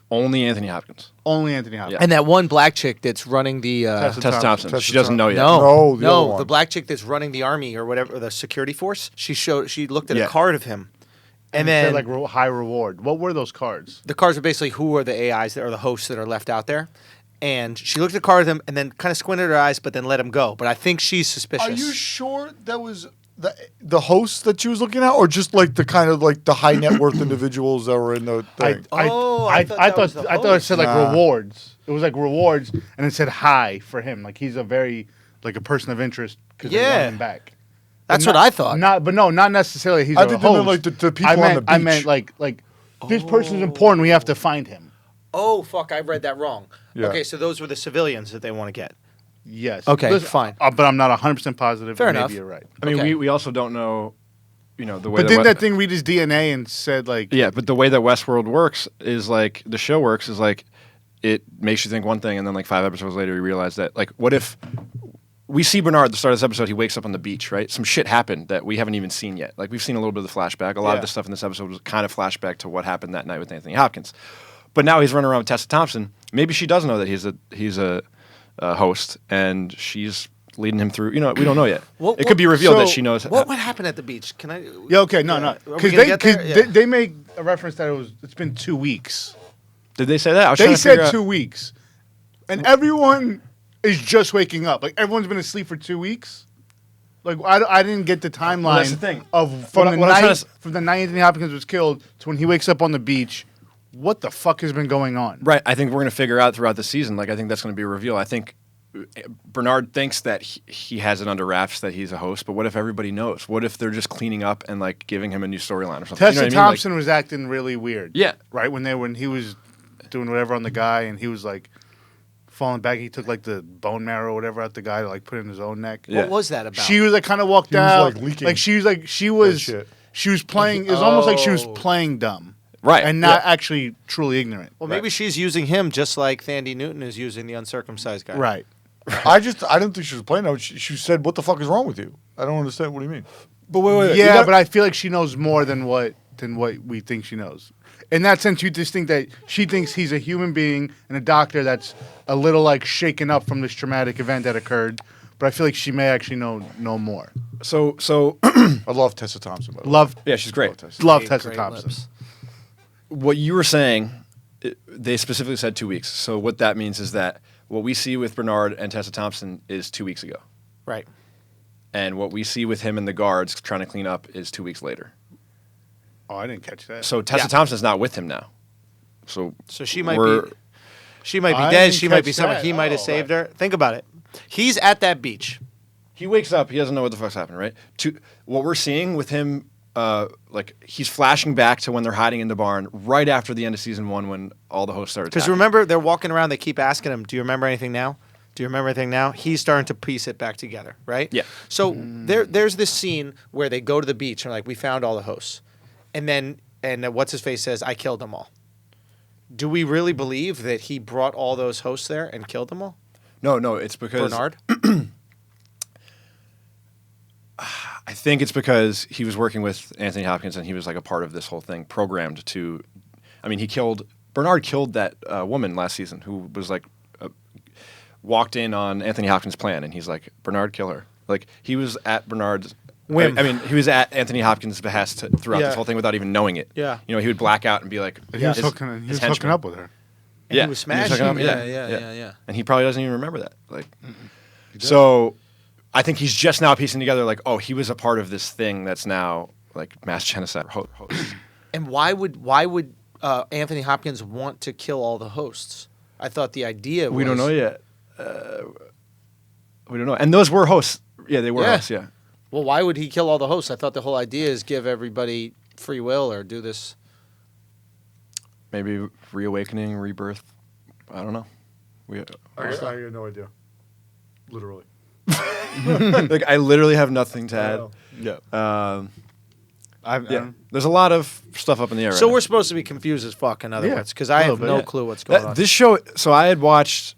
Only Anthony Hopkins. Only Anthony Hopkins. Yeah. And that one black chick that's running the Tessa Thompson. Tessa She doesn't know yet. No, the other one. the black chick that's running the army or whatever, or the security force. She looked at Yeah. a card of him, and It said, then like high reward. What were those cards? the cards are basically who are the AIs that are the hosts that are left out there. And she looked at a card of him and then kind of squinted her eyes, but then let him go. But I think she's suspicious. Are you sure that was the host that she was looking at, or just like the kind of like the high net worth individuals that were in the thing? I thought that was the I thought it said like Nah. rewards. It was like rewards, and it said high for him. Like he's a very like a person of interest. 'Cause they Yeah. want him back. That's But what I thought. Not necessarily. He's I a think they meant, host. like, the people I on meant, the I beach. meant like this person's important. We have to find him. Oh, fuck, I read that wrong. Yeah. Okay, so those were the civilians that they want to get. Yes. Okay, fine. But I'm not 100% positive. Fair Maybe enough. you're right. I mean, Okay. we also don't know, the way. But didn't that thing read his DNA and said like? Yeah, but the way that Westworld works is like the show works is like it makes you think one thing, and then like 5 episodes later you realize that like what if we see Bernard at the start of this episode, he wakes up on the beach, right? Some shit happened that we haven't even seen yet. Like we've seen a little bit of the flashback. A lot of the stuff in this episode was kind of flashback to what happened that night with Anthony Hopkins. But now he's running around with Tessa Thompson. Maybe she does know that he's a host, and she's leading him through. We don't know yet. It could be revealed that she knows. What happened at the beach? Can I? Yeah. Okay. No. Are we Because gonna get there? Yeah. they make a reference that it's been 2 weeks. Did they say that? I was They trying to figure said out- 2 weeks, and everyone is just waking up. Like everyone's been asleep for 2 weeks. Like I didn't get the timeline that's the thing. of from What the I'm trying night to from the night Anthony Hopkins was killed to when he wakes up on the beach. What the fuck has been going on? Right. I think we're going to figure out throughout the season. Like, I think that's going to be a reveal. I think Bernard thinks that he has it under wraps that he's a host, but what if everybody knows? What if they're just cleaning up and like giving him a new storyline or something? Tessa You know what I mean? Thompson was acting really weird. Yeah. Right when he was doing whatever on the guy and he was like falling back. He took like the bone marrow or whatever out the guy to like put in his own neck. Yeah. What was that about? She was like kind of walked He was, out. like, leaking Like she was shit. she was playing. It was almost like she was Oh. playing dumb. Right. And not Yeah. actually truly ignorant. well, maybe she's using him just like Thandie Newton is using the uncircumcised guy. Right. I didn't think she was playing. She said, "What the fuck is wrong with you?" I don't understand. What do you mean? But wait. Yeah, but I feel like she knows more than what we think she knows. In that sense, you just think that she thinks he's a human being and a doctor that's a little like shaken up from this traumatic event that occurred. But I feel like she may actually know more. So I love Tessa Thompson. By the way. Love, yeah, she's great. love Great, Tessa great Thompson. lips. What you were saying, they specifically said 2 weeks. So what that means is that what we see with Bernard and Tessa Thompson is 2 weeks ago. Right. And what we see with him and the guards trying to clean up is 2 weeks later. Oh, I didn't catch that. So Tessa Yeah. Thompson's not with him now. So She might we're- be. She might be I dead. didn't She might be catch somewhere. that. He might have Oh, saved her. Think about it. He's at that beach. He wakes up. He doesn't know what the fuck's happening, right? What we're seeing with him, like he's flashing back to when they're hiding in the barn right after the end of season 1 when all the hosts started. Because remember, they're walking around. They keep asking him, "Do you remember anything now? Do you remember anything now?" He's starting to piece it back together, right? Yeah. So there's this scene where they go to the beach and like, we found all the hosts, and what's his face says, "I killed them all." Do we really believe that he brought all those hosts there and killed them all? No, it's because Bernard. I think it's because he was working with Anthony Hopkins and he was like a part of this whole thing, programmed to. I mean, Bernard killed that woman last season who was like walked in on Anthony Hopkins' plan, and he's like, "Bernard, kill her." Like he was at Bernard's Whim. I mean, he was at Anthony Hopkins' behest throughout Yeah. this whole thing without even knowing it. Yeah. He would black out and be like, he was his- hooking, his hooking henchman. up with her. And Yeah, he was hooking smashing. up, Yeah. And he probably doesn't even remember that. Like, so I think he's just now piecing together like, oh, he was a part of this thing that's now like mass genocide host. And why would Anthony Hopkins want to kill all the hosts? I thought the idea was... We don't know yet. We don't know. And those were hosts. Yeah, they were hosts, yeah. Well, why would he kill all the hosts? I thought the whole idea is give everybody free will or do this. Maybe reawakening, rebirth. I don't know. I have no idea. Literally. Like, I literally have nothing to add. Yeah. There's a lot of stuff up in the air. So right we're supposed to be confused as fuck, in other words, because I have no clue what's going on. This show, so I had watched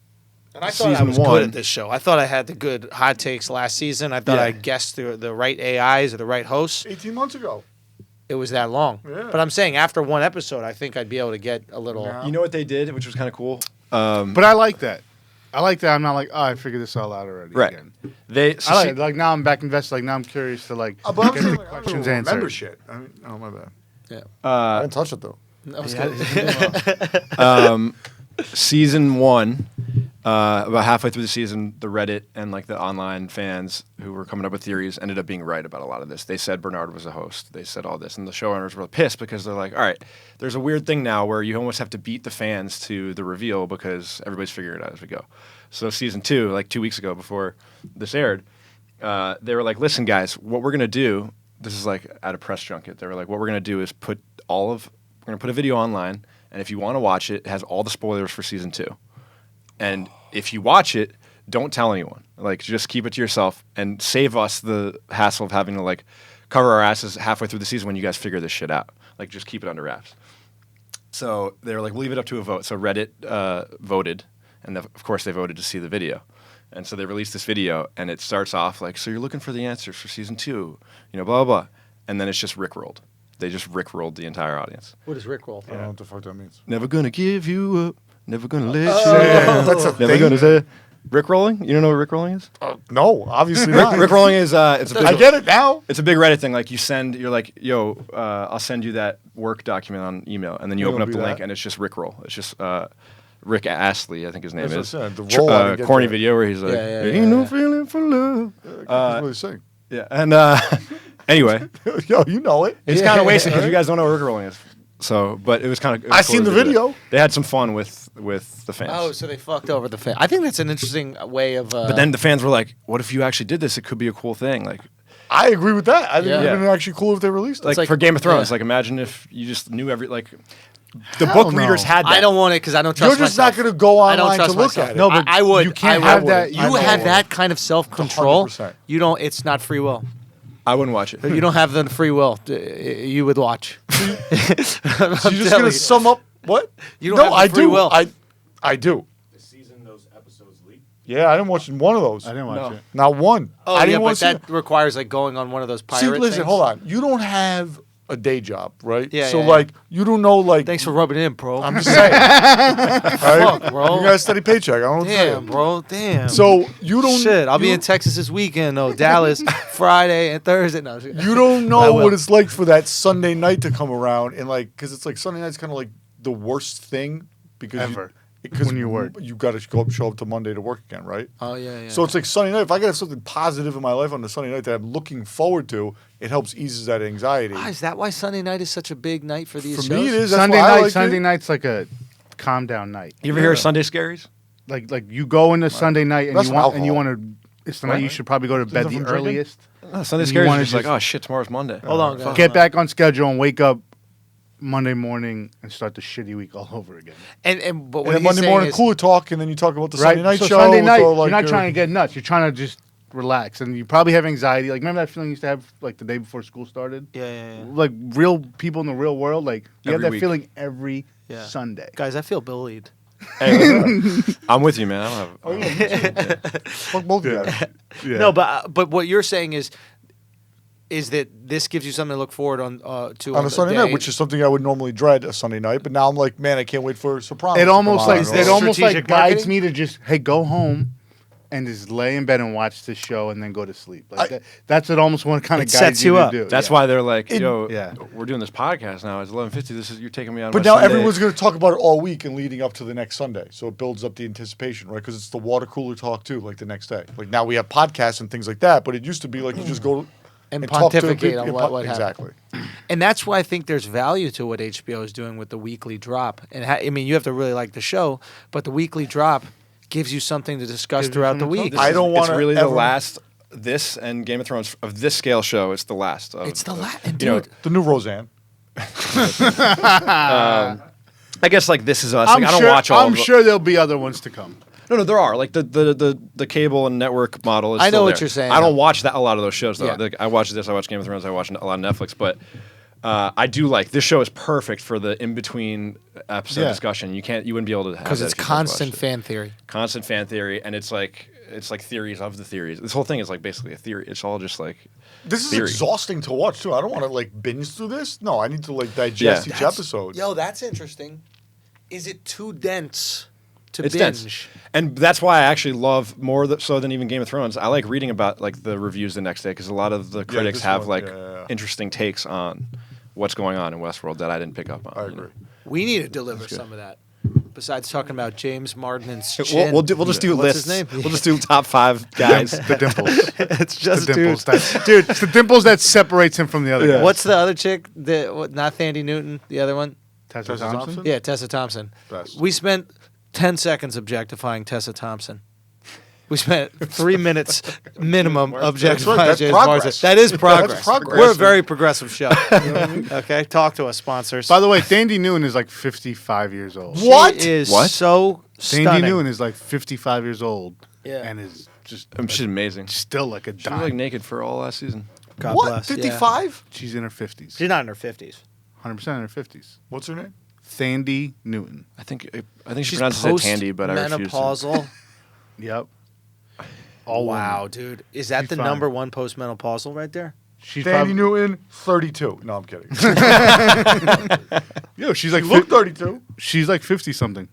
And I thought I was good at this show. I thought I had the good hot takes last season. I thought I guessed the right AIs or the right hosts. 18 months ago. It was that long. Yeah. But I'm saying after one episode, I think I'd be able to get a little... You know what they did, which was kind of cool? But I like that. I like that. I'm not like, oh, I figured this all out already. Right. Again. So I like it. Like, now I'm back invested. Like, now I'm curious to, like, But I'm get saying, the like, questions I don't answered. remember shit. I mean, oh, my bad. Yeah. I didn't touch it, though. That was good. Season 1, about halfway through the season, the Reddit and like the online fans who were coming up with theories ended up being right about a lot of this. They said Bernard was a host. They said all this, and the showrunners were pissed because they're like, all right, there's a weird thing now where you almost have to beat the fans to the reveal because everybody's figuring it out as we go. So season 2, like 2 weeks ago before this aired, they were like, listen, guys, what we're going to do, this is like at a press junket, they were like, what we're going to do is we're going to put a video online, and if you want to watch it, it has all the spoilers for season 2. And if you watch it, don't tell anyone. Like, just keep it to yourself and save us the hassle of having to, like, cover our asses halfway through the season when you guys figure this shit out. Like, just keep it under wraps. So they were like, leave it up to a vote. So Reddit voted, and of course they voted to see the video. And so they released this video, and it starts off like, so you're looking for the answers for season 2, you know, blah, blah, blah. And then it's just rickrolled. They just rickrolled the entire audience. What is Rickroll? I don't know what the fuck that means. Never gonna give you up. Never gonna let you down. That's a Never thing? gonna say rickrolling. You don't know what rickrolling is? No, obviously not. Rickrolling is it's a big, I get it now. It's a big Reddit thing. Like you're like, yo, I'll send you that work document on email, and then you We open don't up the do link, that. and it's just Rickroll. It's just Rick Astley, I think his name That's is. what I said. The roll, I didn't get corny that. video where he's like, ain't no feeling for love. That's what he's saying. Yeah, and anyway, Yo, you know it. it's kind of wasted because you guys don't know what Rickrolling is. So, but it was kind of. I seen the video. They had some fun with the fans. Oh, so they fucked over the fan. I think that's an interesting way of... But then the fans were like, "What if you actually did this? It could be a cool thing." Like, I agree with that. I think it would Yeah. have been actually cool if they released it. like for Game of Thrones. Like, imagine if you just knew the book no. readers had that. I don't want it because I don't trust You're just myself. not going to go I don't online to trust look myself. at it. No, but I would. you can't I have would. that. You have that kind of self-control. 100%. You don't. It's not free will. I wouldn't watch it. You don't have the free will. You would watch. So you're just going to sum up what? You don't no, have the I free do. will. I do. The season those episodes leaked. Yeah, I didn't watch one of those. I didn't watch No. it. Not one. Oh, I yeah, didn't but want to that requires like going on one of those pirate see, listen, things. hold on. You don't have a day job, right? Yeah, So, yeah, like, you don't know, like... Thanks for rubbing it in, bro. I'm just saying. Right? Fuck, bro. You got a steady paycheck. I don't know what to tell Damn, you. bro. Damn. So, you don't... Shit, I'll be you in Texas this weekend, though. Dallas, Friday and Thursday. No, You don't I know will. what it's like for that Sunday night to come around and like because it's like Sunday night's kind of like the worst thing because Ever. because When you work. you got to show up to Monday to work again, right? Oh, yeah. So it's like Sunday night. If I got to have something positive in my life on the Sunday night that I'm looking forward to, it helps eases that anxiety. Is that why Sunday night is such a big night for these For shows? me, it is. That's Sunday why I night. like Sunday it. night's like a calm down night. You ever hear of Sunday Scaries? Like you go into Sunday night and That's you some want alcohol. to. It's the night you should probably go to bed the different from drinking? earliest. Sunday You Scaries wanna is just like, just- oh shit, tomorrow's Monday. Hold on, guys. Get back on schedule and wake up Monday morning and start the shitty week all over again. But And what then he's Monday saying morning is, cooler talk, and then you talk about the Right? Sunday night So show. Sunday with night, all, like, you're not your- trying to get nuts. You're trying to just relax, and you probably have anxiety. Like remember that feeling you used to have like the day before school started? yeah. Like real people in the real world, like you have Every that week. feeling every Yeah. Sunday. Guys, I feel bullied. Hey, listen, I'm with you, man. I don't have. Fuck both of you guys. Yeah. No, but what you're saying is that this gives you something to look forward to On a Sunday night, day. which is something I would normally dread a Sunday night, but now I'm like, man, I can't wait for Sopranos. It almost like Is this guides strategic me marketing? to just go home and just lay in bed and watch this show and then go to sleep. Like that's what almost one kind of It guides sets you to up. do. That's why they're like, yo, Yeah. we're doing this podcast now. It's 11:50. You're taking me on. But my now Sunday. everyone's going to talk about it all week and leading up to the next Sunday. So it builds up the anticipation, right? Because it's the water cooler talk too, like the next day. Like now we have podcasts and things like that, but it used to be like you just go And talk to pontificate people- on what happened. exactly. And that's why I think there's value to what HBO is doing with the weekly drop. And I mean, you have to really like the show, but the weekly drop gives you something to discuss Gives you throughout the something to week. talk I don't want It's to. really the last. This and Game of Thrones of this scale show. It's the last. Of, It's the last, you know, dude. The new Roseanne. I guess like This Is Us. I'm Like, I don't sure, watch all. I'm of sure there'll be other ones to come. No, there are like the cable and network model. Is I know still what there. you're saying. I don't watch a lot of those shows though. Yeah. Like, I watch this. I watch Game of Thrones. I watch a lot of Netflix. But I do like this show is perfect for the in between episode Yeah. discussion. You wouldn't be able to have Because that it's if you just watched constant it. fan theory. Constant fan theory, and it's like theories of the theories. This whole thing is like basically a theory. It's all just like This is theory. exhausting to watch too. I don't want to like binge through this. No, I need to like digest Yeah. each episode. Yo, that's interesting. Is it too dense to It's binge? dense, and that's why I actually love more so than even Game of Thrones. I like reading about like the reviews the next day because a lot of the critics this have one, like yeah. interesting takes on what's going on in Westworld that I didn't pick up on. I you know? agree. We need to deliver some of that. Besides talking about James Marden's We'll, chin. we'll just do What's lists. his name? We'll just do top 5 guys. The dimples. it's just the dimples. dude. Dude, it's the dimples that separates him from the other guys. What's the other chick? Not Thandie Newton. The other one. Tessa Tessa Thompson? Thompson? Yeah, Tessa Thompson. Best. We spent 10 seconds objectifying Tessa Thompson. We spent 3 minutes minimum objectifying That's James progress. Marsden. That is progress. progress. We're a very progressive show. Okay, talk to us, sponsors. By the way, Thandie Newton is like 55 years old. What? She is What? so Thandie stunning. Newton is like 55 years old. Yeah. And is just She's amazing. She still like a was dime. like naked for all last season. God What? bless. 55? She's in her 50s. She's not in her 50s. 100% in her 50s. What's her name? Thandy Newton. I think she She's pronounces it Tandy, but I refuse to. postmenopausal. Yep. Wow, dude. Is that She's the fine. number one postmenopausal right there? She's Danny probably Newton, 32. No, I'm kidding. Yo, she's like You look 32. she's like 50 something.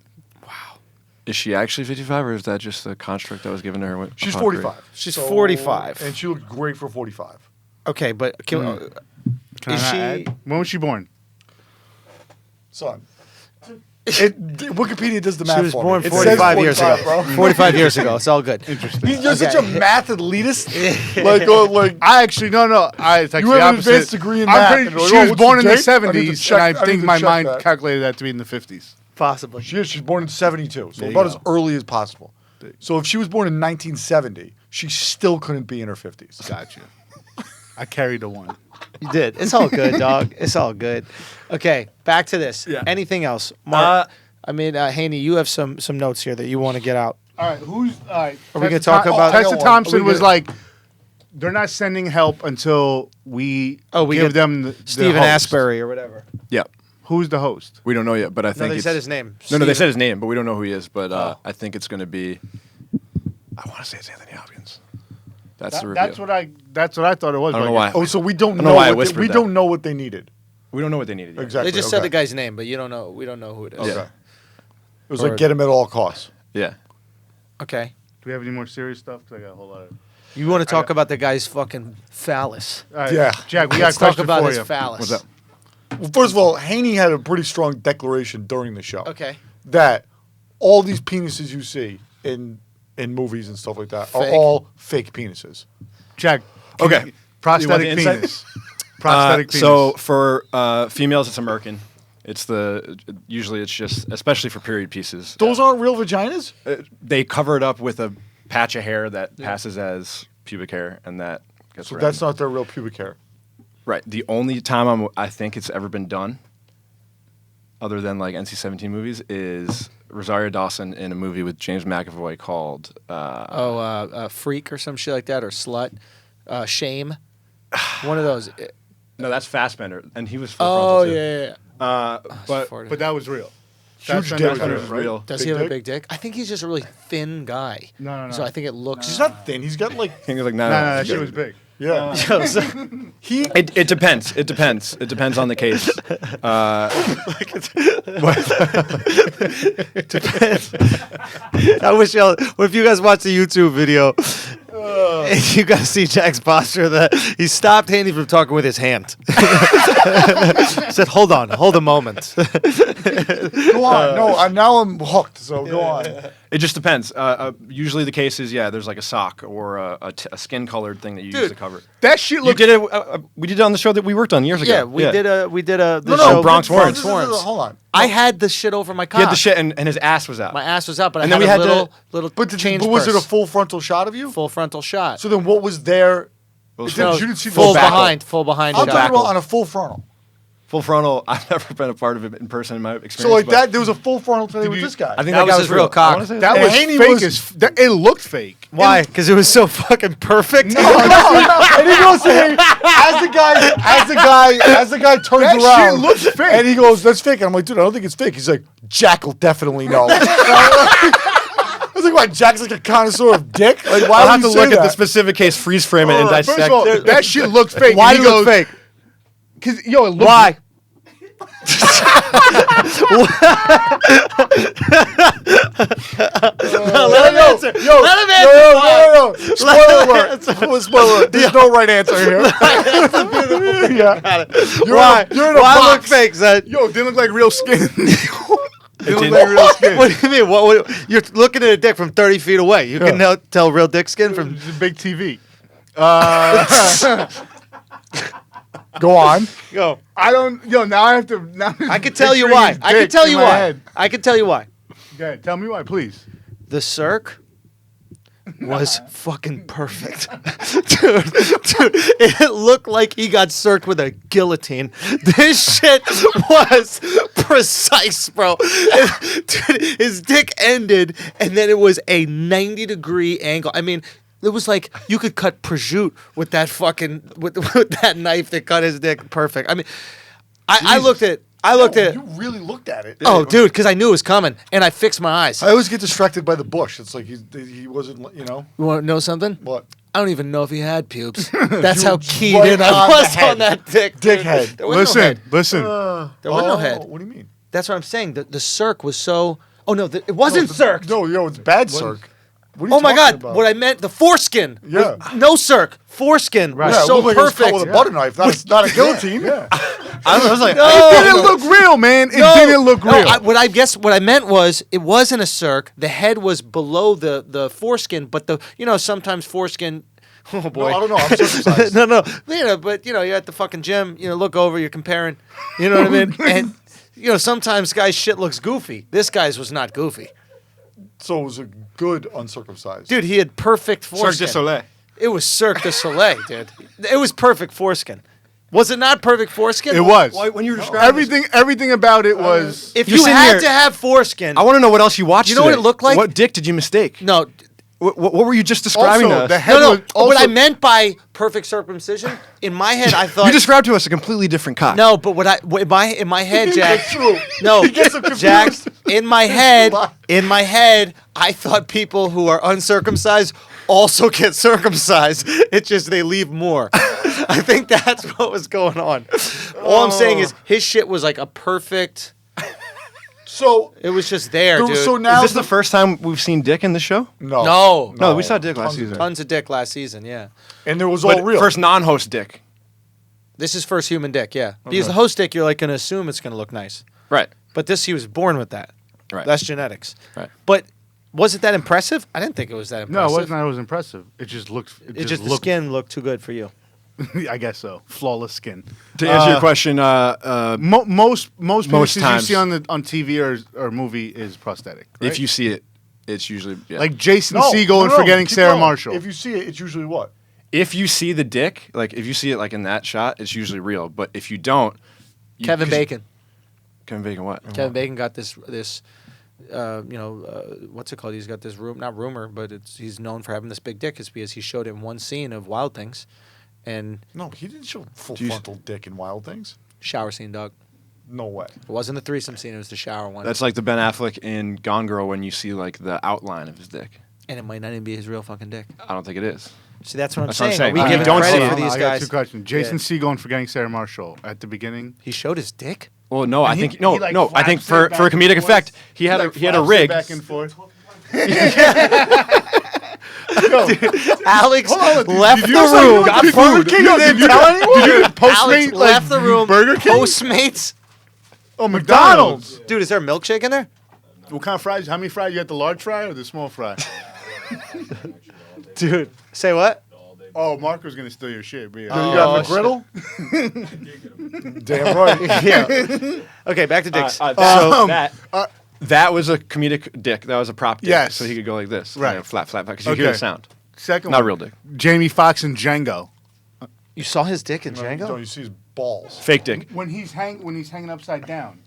Is she actually 55, or is that just a construct that was given to her? She's upon grade? 45. She's 45. And she looked great for 45. Okay, but Can is I not she? add? When was she born? Son. Wikipedia does the math She was for born me. It 45 says years ago. 45, bro. 45 years ago. It's all good. You're such a math elitist. like I actually no. It's actually You have an opposite. advanced degree in I'm math, pretty- and you're like, she oh, was what's born the in the date? I need to 70s, check- and I I need think to my check mind that. calculated that to be in the 50s. Possibly. She's born in 72, so There you about go. as early as possible. So if she was born in 1970, she still couldn't be in her 50s. Gotcha. I carried a one. You did. It's all good, dog. It's all good. Okay, back to this. Yeah. Anything else, Mark? Haney, you have some notes here that you want to get out. All right, who's all right? Are we gonna talk about- I got Tessa one. Thompson We was got- like, they're not sending help until we We give get them the Stephen host. Asbury or whatever. Yeah, Who's the host? we don't know yet, but I No, think they it's, said his name. No, they Stephen- said his name, but we don't know who he is. But Oh. I think it's going to be. I want to say it's Anthony Hopkins. That's the reveal. That's what I thought it was. I don't know but why. Oh, so we don't I don't know know why I what whispered we that. don't know what they needed. We don't know what they needed yet. Exactly. They just said okay. the guy's name, but you don't know. We don't know who it is. Okay. Yeah. It was Or- like get him at all costs. Yeah. Okay. Do we have any more serious stuff? Because I got a whole lot of. You want to talk about the guy's fucking phallus? All right, Yeah. Jack, we got a Let's talk question about for his you. phallus. What's up? Well, first of all, Haney had a pretty strong declaration during the show. Okay. That all these penises you see in movies and stuff like that are Fake. all fake penises. Jack. Okay. you- Prosthetic You want the penis. Prosthetic penis. So for females, it's a merkin. It's usually it's just, especially for period pieces. Those aren't real vaginas? They cover it up with a patch of hair that passes as pubic hair, and that gets So red. that's not their real pubic hair. Right. The only time I think it's ever been done, other than like NC-17 movies, is Rosario Dawson in a movie with James McAvoy called. Freak or some shit like that, or slut, shame. One of those. No, that's Fassbender, and he was. Full Oh frontal, too. yeah. But but that was real. Huge That's dick. under- Fassbender was real. Does he have a big dick? I think he's just a really thin guy. No. So I think it looks. He's not thin. He's got like I think it was like No, that shit was big. Yeah. It depends. It depends. It depends on the case. I wish y'all. What if you guys watch the YouTube video? And you guys see Jack's posture. That he stopped Handy from talking with his hand. Said, "Hold on, hold a moment." Go on. No, now I'm hooked. So go on. It just depends. Usually the case is there's like a sock or a skin colored thing that you use to cover it. That shit You looks. did it. We did it on the show that we worked on years ago. Yeah, we did a the No, show Bronx Warrants. Hold on. I had the shit over my cock. He had the shit and his ass was out. My ass was out, but And I then had we a had little But was it a full frontal shot of you? full frontal shot? So then what was there? It was You didn't see the full back. behind I'm talking shot. about on a full frontal. full frontal. I've never been a part of it in person in my experience. So like but that, there was a full frontal today with this guy. I think That was guy his real cock. I wanna say That And was Haney fake. was- It looked fake. Why? Because it was so fucking perfect. And he goes to him as the guy turns That shit around. looks fake. And he goes, "That's fake." And I'm like, "Dude, I don't think it's fake." He's like, "Jack will definitely know." I was like, "Why? Jack's like a connoisseur of dick. Like, why I'll would have you to say look at that?" the specific case, freeze frame it, and dissect. First of all, it. that shit looked fake. Why And did it look fake? Because it looked. Why? Let him answer. Let him answer. No. Spoiler alert. Spoiler alert. There's no right answer here. Yeah. Why? You're in a Why box. look fake, son? Yo, it didn't look like real skin. It didn't- What do you mean? You're looking at a dick from 30 feet away. You can now tell real dick skin from. It's a big TV. Go on. Go. I don't. Now I have to. Now I can tell you why. I can tell you why. I can tell you why. Okay, tell me why, please. The circ was fucking perfect. Dude, it looked like he got circed with a guillotine. This shit was precise, bro. Dude, his dick ended, and then it was a 90-degree angle. I mean, it was like you could cut prosciutto with that fucking with that knife that cut his dick perfect. I mean, I looked at You really looked at it. Oh, dude, because I knew it was coming, and I fixed my eyes. I always get distracted by the bush. It's like he wasn't, You want to know something? What? I don't even know if he had pubes. That's how You keyed right in I on was the head. on that dick. dude. Dickhead. There was no head. Listen. There was no head. What do you mean? That's what I'm saying. The circ was so. Oh no, it wasn't circ. No, it's bad circ. What are you Oh my talking god! about? What I meant, the foreskin. Yeah. No circ. Foreskin was Yeah, it so looked like it was cut perfect. with a butter knife, not a guillotine. Yeah. I was like, It didn't look real, man. It didn't look real. What I meant was it wasn't a circ. The head was below the foreskin, but sometimes foreskin. Oh No, boy. I don't know. I'm circumcised. no. But you're at the fucking gym. Look over. You're comparing. You know what I mean? And sometimes guys' shit looks goofy. This guy's was not goofy. So it was a good uncircumcised. Dude, he had perfect Cirque foreskin. du Soleil. It was Cirque du Soleil, dude. It was perfect foreskin. Was it not perfect foreskin? It was. Why, when you were describing Everything about it was. If You're you sitting had here- to have foreskin, I want to know what else you watched. You know what today. it looked like? What dick did you mistake? no, What were you just describing to Also, us? the head no. was. Also, What I meant by perfect circumcision, in my head, I thought You described to us a completely different cock. no. But in my head, Jack. That's true. No, He gets him confused. Jack. In my head, I thought people who are uncircumcised also get circumcised. It's just they leave more. I think that's what was going on. All I'm saying is his shit was like a perfect. So It was just there, dude. so now Is this the first time we've seen dick in the show? no, No, we saw dick last Tons of season. dick. Tons of dick last season, yeah. and there was But all real. first non-host dick. This is first human dick, yeah. Because the host dick, you're like gonna assume it's gonna look nice, Right. but this he was born with that. Right. That's genetics. Right. But was it that impressive? I didn't think it was that no, impressive. it wasn't. It was impressive. It just looked. It just the looked. skin looked too good for you. I guess so. Flawless skin. To answer your question, Most penises you times. see on TV or movie is prosthetic. Right? if you see it, it's usually like Jason No, Segel and no, Forgetting keep Sarah going. Marshall. If you see it, it's usually what? if you see the dick, like if you see it like in that shot, it's usually real. But if you don't, Kevin 'cause- Bacon. Kevin Bacon, what? Kevin Bacon got this what's it called? He's got this not rumor, but he's known for having this big dick. It's because he showed it in one scene of Wild Things, and No, he didn't show full Do you- frontal dick in Wild Things. shower scene, dog. No way. It wasn't the threesome scene; it was the shower one. That's like the Ben Affleck in Gone Girl when you see like the outline of his dick. And it might not even be his real fucking dick. I don't think it is. See, that's what I'm That's what I'm saying. saying. Are we You giving don't credit see for it. these I got guys? 2 questions. Jason Yeah. Segel and Forgetting Sarah Marshall at the beginning. He showed his dick? Well, no, I he- think he, no, like, no. I think flaps for it a back and comedic forth. effect, he had Like, a flaps it rig. back and forth. Alex left Did you the say you room. got Burger King and didn't tell anyone? Did you Alex Postmate left the room. Burger King? Postmates. Oh, McDonald's. Dude, is there a milkshake in there? What kind of fries? How many fries? You got the large fry or the small fry? Dude. Say what? Oh, Mark was gonna steal your shit. But yeah. You got McGriddle? Damn right. Yeah. Okay, back to dicks. That was a comedic dick. That was a prop dick. Yes. So he could go like this. Right. You know, flat, because you hear Okay. the sound. Second Not one. real dick. Jamie Foxx and Django. You saw his dick in Don't Django? you see his balls? Fake dick. When he's hanging upside down.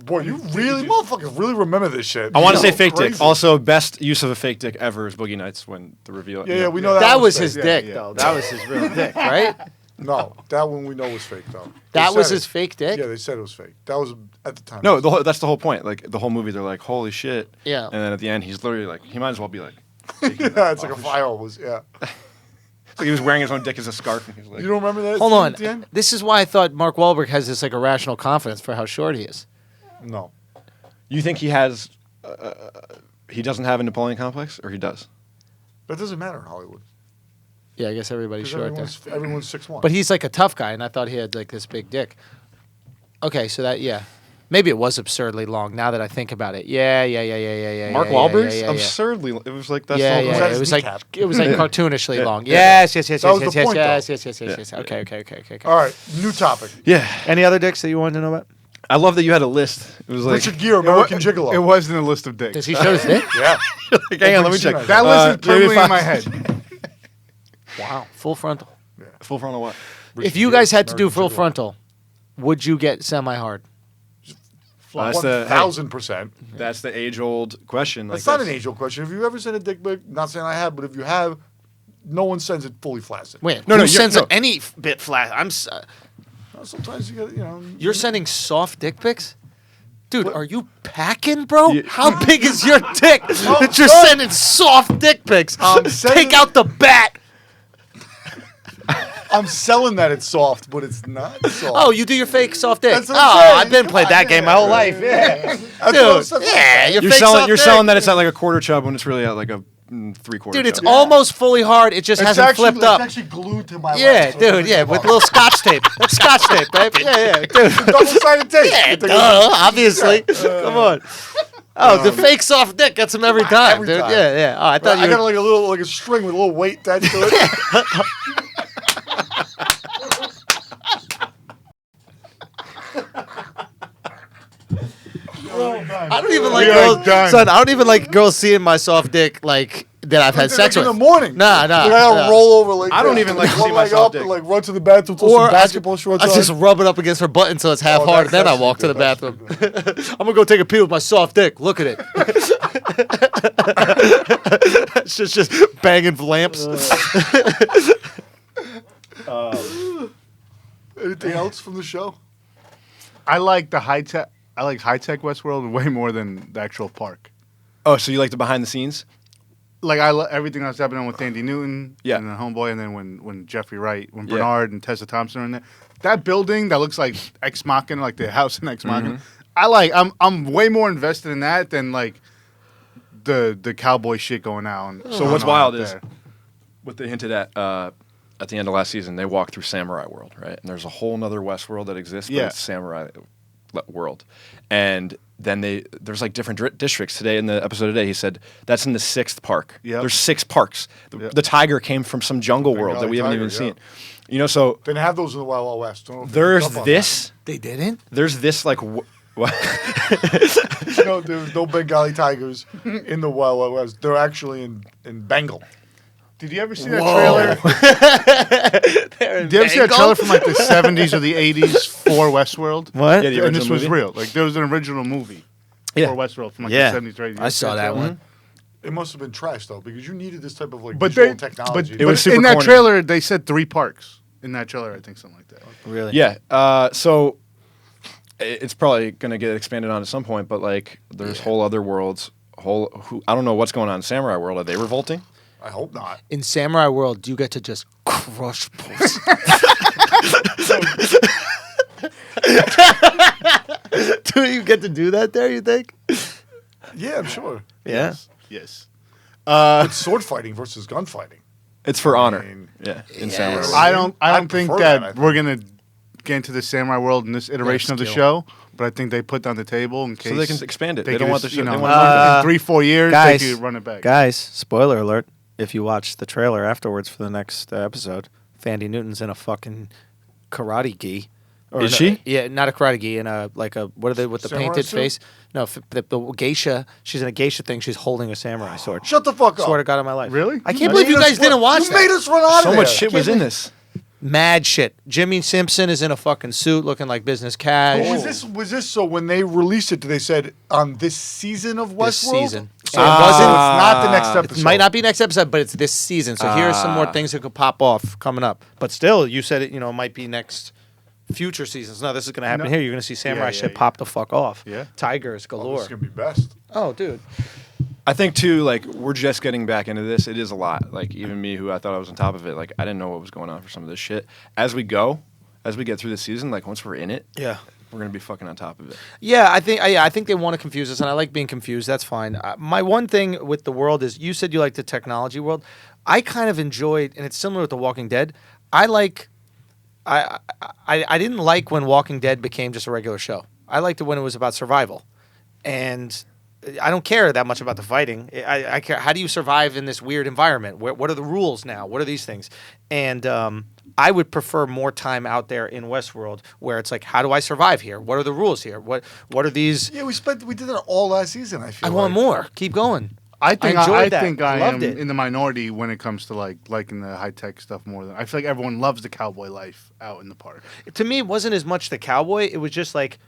Boy, you really, motherfuckers, really remember this shit. I want to You say know, fake dick. crazy. Also, best use of a fake dick ever is Boogie Nights when the reveal. Yeah, we know that. That one was fake. his Yeah, dick, yeah. though. That was his real dick, right? No, that one we know was fake, though. That They was said his it. fake dick? Yeah, they said it was fake. That was at the time. No, that's the whole point. Like the whole movie, they're like, "Holy shit!" Yeah. And then at the end, he's literally like, he might as well be like, Yeah, it's like a file. Was yeah. it's like he was wearing his own dick as a scarf, and he's like, You don't remember that? Hold scene on. At the end? This is why I thought Mark Wahlberg has this like irrational confidence for how short he is. No. "You think he has? He doesn't have a Napoleon complex, or he does?" That doesn't matter in Hollywood. Yeah, I guess everybody's 'Cause short there. everyone's 6'1". But he's like a tough guy, and I thought he had like this big dick. Okay, so that, yeah. Maybe it was absurdly long now that I think about it. Yeah. Mark yeah, Wahlberg's yeah. absurdly. It was like that's Yeah, the whole yeah, point. his it was like kneecap. it was like cartoonishly Yeah. long. Yeah. Yes. That was the point, Yes. Okay. All right, new topic. Yeah, Any other dicks that you wanted to know about? I love that you had a list. It was like, Richard Gere, American Gigolo. It wasn't a list of dicks. Does he show his dick? Yeah. like, hang on, let me check. That That list is Jamie permanently in my Foxx. head. Wow, full frontal. Full frontal what? If you guys had to do full frontal, would you get semi-hard? That's the 1,000%. That's the age-old question. Like That's not an age-old question. Have you ever sent a dick pic? Not saying I have, but if you have, no one sends it fully flaccid. Wait, No, who no, sends no. any bit flat? Sometimes you get, You're sending soft dick pics? Dude, are you packing, bro? Yeah. How big is your dick that you're son. sending soft dick pics? I'm sending- Take out the bat. I'm selling that it's soft, but it's not soft. Oh, you do your fake soft dick. That's what Oh, I'm saying. I've been played that game my whole life. Yeah. That's Dude, yeah, your You're fake selling. soft You're dick. selling that it's at like a quarter chub when it's really at like a 3/4. Dude, it's chub. almost fully hard. It just hasn't flipped up. It's actually glued to my Yeah, leg, so it dude, doesn't yeah, come with off. little scotch tape. That's scotch tape, babe. Yeah, dude. Double-sided tape. Yeah, You think duh, obviously. Come on. Oh, the fake soft dick gets him every time, Every dude. time. Yeah. Oh, I thought I you got were... like a string with a little weight attached to it. I don't even like We are girls. done. Son, I don't even like girls seeing my soft dick like that I've had sex in with. the morning. Nah. Like, I gotta roll over like I don't this, even like to one see my leg soft up and dick. like run to the bathroom, throw Or some basketball shorts I on. just rub it up against her butt until it's half Oh, hard, that's- then I that's walk to the good, that's bathroom. I'm gonna go take a pee with my soft dick. Look at it. It's just banging lamps. Anything else from the show? I like the high tech. I like high tech Westworld way more than the actual park. Oh, so you like the behind the scenes? Like everything that's happening with Andy Newton, Yeah. and the homeboy, and then when Jeffrey Wright, when Yeah. Bernard and Tessa Thompson are in there, that building that looks like Ex Machina, like the house in Ex Machina. I'm way more invested in that than like the cowboy shit going on. So what's wild is what they hinted at the end of last season. They walked through Samurai World, right? And there's a whole nother Westworld that exists, but Yeah. it's Samurai World. And then there's like different districts. Today in the episode today, he said that's in the 6th park. Yep. There's 6 parks. Yep. The tiger came from some jungle world that we haven't Tiger, even seen. yeah. You know, so Didn't have those in the Wild Wild West. Don't know if they there's picked up on this. They didn't? There's this like. that. No, there was no Bengali tigers in the Wild Wild West. They're actually in Bengal. Did you ever see that trailer? Did you ever see that trailer from like the 70s or the 80s for Westworld? What? Yeah, the And this original was movie? real. Like there was an original movie Yeah. for Westworld from like Yeah. the 70s or 80s. I saw that one. It must have been trash though, because you needed this type of like But visual they, technology. It was super in that corny. trailer they said 3 parks. In that trailer, I think something like that. Really? Yeah. So it's probably going to get expanded on at some point, but like there's whole other worlds I don't know what's going on in Samurai World. Are they revolting? I hope not. In Samurai World, you get to just crush pussy. Do you get to do that there, you think? Yeah, I'm sure. Yeah. Yes. It's sword fighting versus gunfighting. It's for honor. mean, In Samurai World. I don't I'd think prefer that that, I think. we're gonna get into the Samurai World in this iteration of the show, but I think they put down the table in case So they can expand it. They could don't want the just, show. you They know, want in 3-4 years guys, they could run it back. Guys, spoiler alert. If you watch the trailer afterwards for the next episode, Thandie Newton's in a fucking karate gi. Is she? Yeah, not a karate gi, in a what are they with the Samurai painted suit? face? No, the geisha. She's in a geisha thing. She's holding a samurai sword. Shut the fuck up. Swear to God on my life. Really? I can't believe you guys didn't watch You that. made us run out of So there. much shit was in this. Mad shit. Jimmy Simpson is in a fucking suit, looking like business cash. Was this so when they released it? They said on this season of Westworld. This season. So And it wasn't. It's not the next episode. It might not be next episode, but it's this season. So here are some more things that could pop off coming up. But still, you said it. Might be next future seasons. No, this is going to happen No. here. You're going to see samurai Yeah, shit yeah. pop the fuck off. Yeah. Tigers Oh, galore. this is gonna be best. Oh, dude. I think too, like we're just getting back into this. It is a lot. Like even me, who I thought I was on top of it, like I didn't know what was going on for some of this shit. As we get through the season, like once we're in it, Yeah. we're gonna be fucking on top of it. Yeah, I think they want to confuse us, and I like being confused. That's fine. My one thing with the world is, you said you like the technology world. I kind of enjoyed, and it's similar with The Walking Dead. I didn't like when Walking Dead became just a regular show. I liked it when it was about survival, and I don't care that much about the fighting. I care. How do you survive in this weird environment? What are the rules now? What are these things? And I would prefer more time out there in Westworld, where it's like, how do I survive here? What are the rules here? What are these? Yeah, we did that all last season. I feel. I want like. more. Keep going. I think enjoyed I that. think I Loved am it. in the minority when it comes to liking the high tech stuff more than I feel like everyone loves the cowboy life out in the park. To me, it wasn't as much the cowboy. It was just like,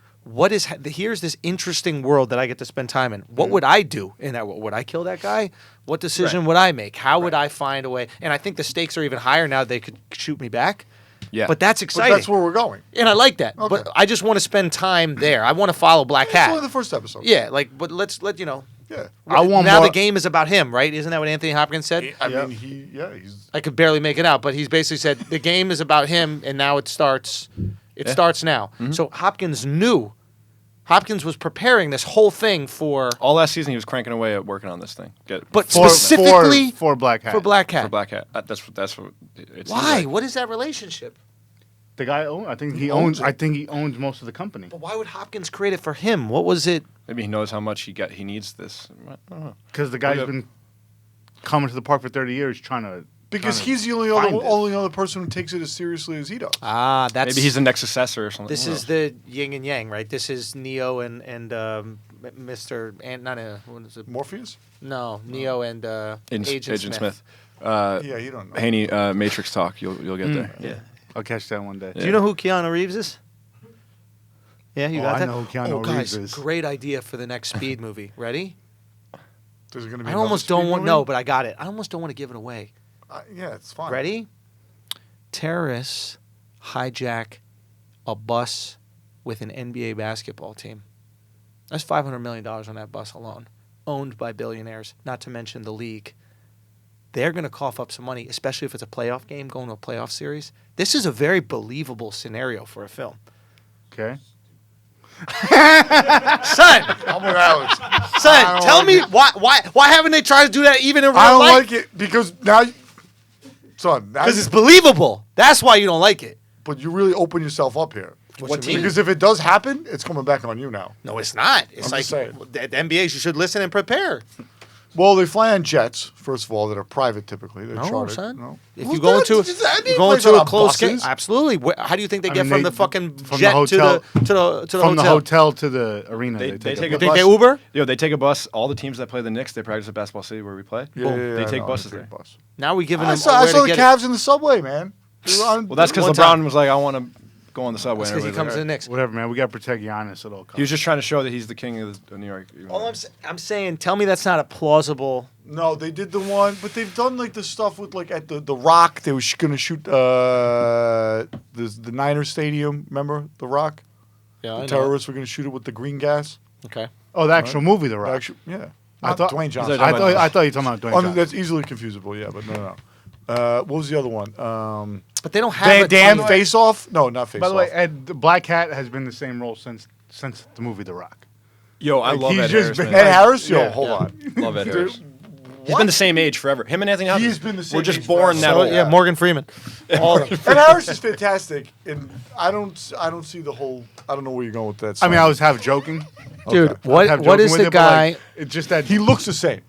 here's this interesting world that I get to spend time in. What would I do in that world? Would I kill that guy? What decision would I make? How would I find a way? And I think the stakes are even higher now. They could shoot me back. Yeah, But that's But exciting. that's where we're going. And I like that. Okay. But I just want to spend time there. I want to follow Black It's Hat. only the first episode. Yeah, but let's you know. Yeah. I want now more. the game is about him, right? Isn't that what Anthony Hopkins said? I Yeah. mean, he's. I could barely make it out, but he's basically said the game is about him, and now it starts. It starts now. So Hopkins knew. Hopkins was preparing this whole thing for, all last season he was cranking away at working on this thing. but For- specifically for Black Hat. for Black Hat. for Black Hat. That's what. It seems Why? like. What is that relationship? The guy I think he owns owns. it. I think he owns most of the company. But why would Hopkins create it for him? What was it? Maybe he knows how much he needs this. I don't know. Because the guy's Yeah. been coming to the park for 30 years trying to. Because trying to he's the find it. only other person who takes it as seriously as he does. That's Maybe he's the next successor or something. This Who is knows? the yin and yang, right? This is Neo and Mr. What is it? Morpheus? No, Neo and Agent Smith. Yeah, you don't know. Haney, Matrix talk. You'll get there. Yeah. I'll catch that one day. Do you know who Keanu Reeves is? Yeah, you Oh, got I that? know who Keanu oh, guys, Reeves is. great idea for the next Speed movie. Ready? There's going to be. I another almost Speed don't want. movie? No, but I got it. I almost don't want to give it away. Yeah, it's fine. Ready? Terrorists hijack a bus with an NBA basketball team. That's $500 million on that bus alone, owned by billionaires, not to mention the league. They're going to cough up some money, especially if it's a playoff game, going to a playoff series. This is a very believable scenario for a film. Okay. Son, I'm with Alex. son, tell me why haven't they tried to do that even in real I don't life? like it because now, son, Because it's believable. That's why you don't like it. but you really open yourself up here. What team? Because if it does happen, it's coming back on you now. No, it's not. It's I'm like just saying. the NBA. You should listen and prepare. Well, they fly on jets, first of all, that are private typically. They're No, chartered. son. No. If Well, you go that- into that you ain't go plays into a on close game, buses. absolutely. How do you think they I get mean, from they- the fucking from the jet hotel- to the From the hotel? hotel to the arena. They They take take a a Think bus. they Uber? They take a bus. All the teams that play the Knicks, they practice at Basketball City where we play. Yeah, yeah, yeah, They I take know, buses they take there. bus. Now we giving I them. saw where to the get it. Cavs in the subway, man. Well, that's because One LeBron time. was like, I want to go on the subway. That's and because he everybody's comes to the like, Knicks. Whatever, man. We got to protect Giannis at all costs. He was just trying to show that he's the king of New York. All I'm saying, tell me that's not a plausible. No, they did the one, but they've done like the stuff with like at the Rock. They were going to shoot the Niners Stadium. Remember the Rock? Yeah, The terrorists were going to shoot it with the green gas. Okay. Oh, the actual movie, The Rock. Actually, yeah. Not Dwayne Johnson. I thought you were talking about Dwayne Johnson. That's easily confusable, yeah, but no. What was the other one? But they don't have Dan Face Off? No, not Face Off. By the way, Ed, the Black Cat has been the same role since the movie The Rock. Yo, I love Ed Harris. Ed Harris? Yo, hold on. Love Ed Harris. He's been the same age forever. Him and Anthony Hopkins. He's been the same We're just age born that forever. old. Yeah, Morgan Freeman. All of them. Ed Harris is fantastic, and I don't see the whole. I don't know where you're going with that. I mean, I was half joking. Dude, Okay. what is the guy? It's just that He looks the same.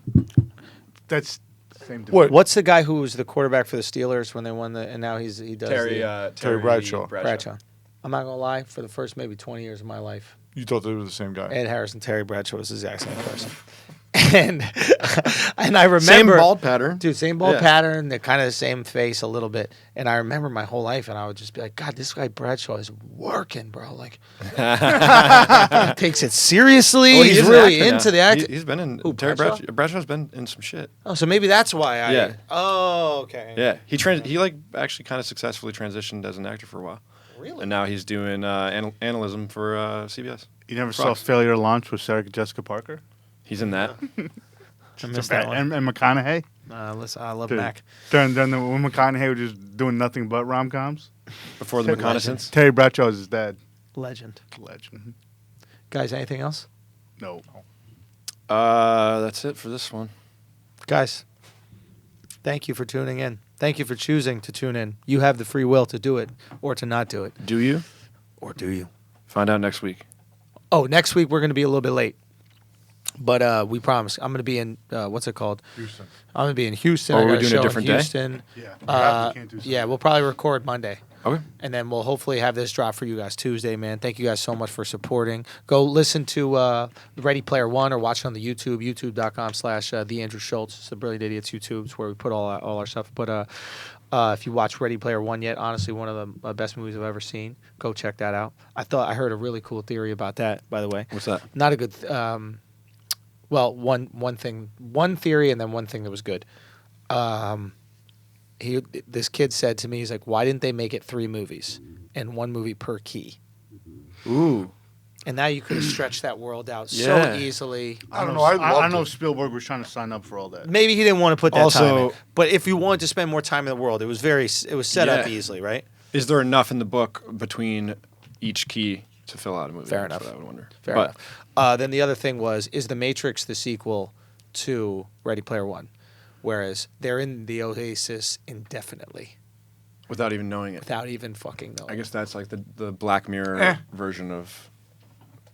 that's same. To me. What? What's the guy who was the quarterback for the Steelers when they won and now he does Terry Bradshaw. Bradshaw. I'm not gonna lie. For the first maybe 20 years of my life, You thought they were the same guy. Ed Harris and Terry Bradshaw was the exact same person. and I remember Same bald pattern. dude, same bald Yeah. pattern, the kind of the same face a little bit. And I remember my whole life, and I would just be like, God, this guy Bradshaw is working, bro. Like, he takes it seriously. Well, he He's is an really actor into now. the acting. He's been in Who, Terry Bradshaw? Bradshaw's been in some shit. Oh, so maybe that's why I. Yeah. Oh, okay. Yeah, he like actually kind of successfully transitioned as an actor for a while, Really? and now he's doing analyzum for CBS. You never saw Fox. Failure to Launch with Sarah Jessica Parker He's in that. I missed that one. and McConaughey. Listen, I love Dude, Mac. During when McConaughey was just doing nothing but rom-coms. Before the reconnaissance. Terry Bradshaw is his dad. Legend. Legend. Guys, anything else? No. That's it for this one. Guys, thank you for tuning in. Thank you for choosing to tune in. You have the free will to do it or to not do it. Do you? Or do you? Find out next week. Oh, next week we're going to be a little bit late. But we promise. I'm going to be in, what's it called? Houston. I'm going to be in Houston. Oh, I we're got doing a show in different day? Houston. Yeah. Can't do Yeah, we'll probably record Monday. Okay. And then we'll hopefully have this drop for you guys Tuesday, man. Thank you guys so much for supporting. Go listen to Ready Player One or watch it on the YouTube, youtube.com/the Andrew Schulz. It's the Brilliant Idiots YouTube. It's where we put all our stuff. But if you watch Ready Player One yet, honestly, one of the best movies I've ever seen. Go check that out. I heard a really cool theory about that, by the way. What's that? Not a good. Well, one theory, and then one thing that was good. This kid said to me, he's like, why didn't they make it 3 movies and 1 movie per key? Ooh. And now you could have stretched that world out Yeah. so easily. I don't know. I don't know loved if Spielberg was trying to sign up for all that. Maybe he didn't want to put that time Also- in. But if you wanted to spend more time in the world, it was set up Yeah. easily, right? Is there enough in the book between each key to fill out a movie? Fair That's enough. what I would wonder. Fair But enough. Then the other thing was, is The Matrix the sequel to Ready Player One? Whereas they're in the Oasis indefinitely without even knowing it. without even fucking knowing. I guess that's like the Black Mirror version of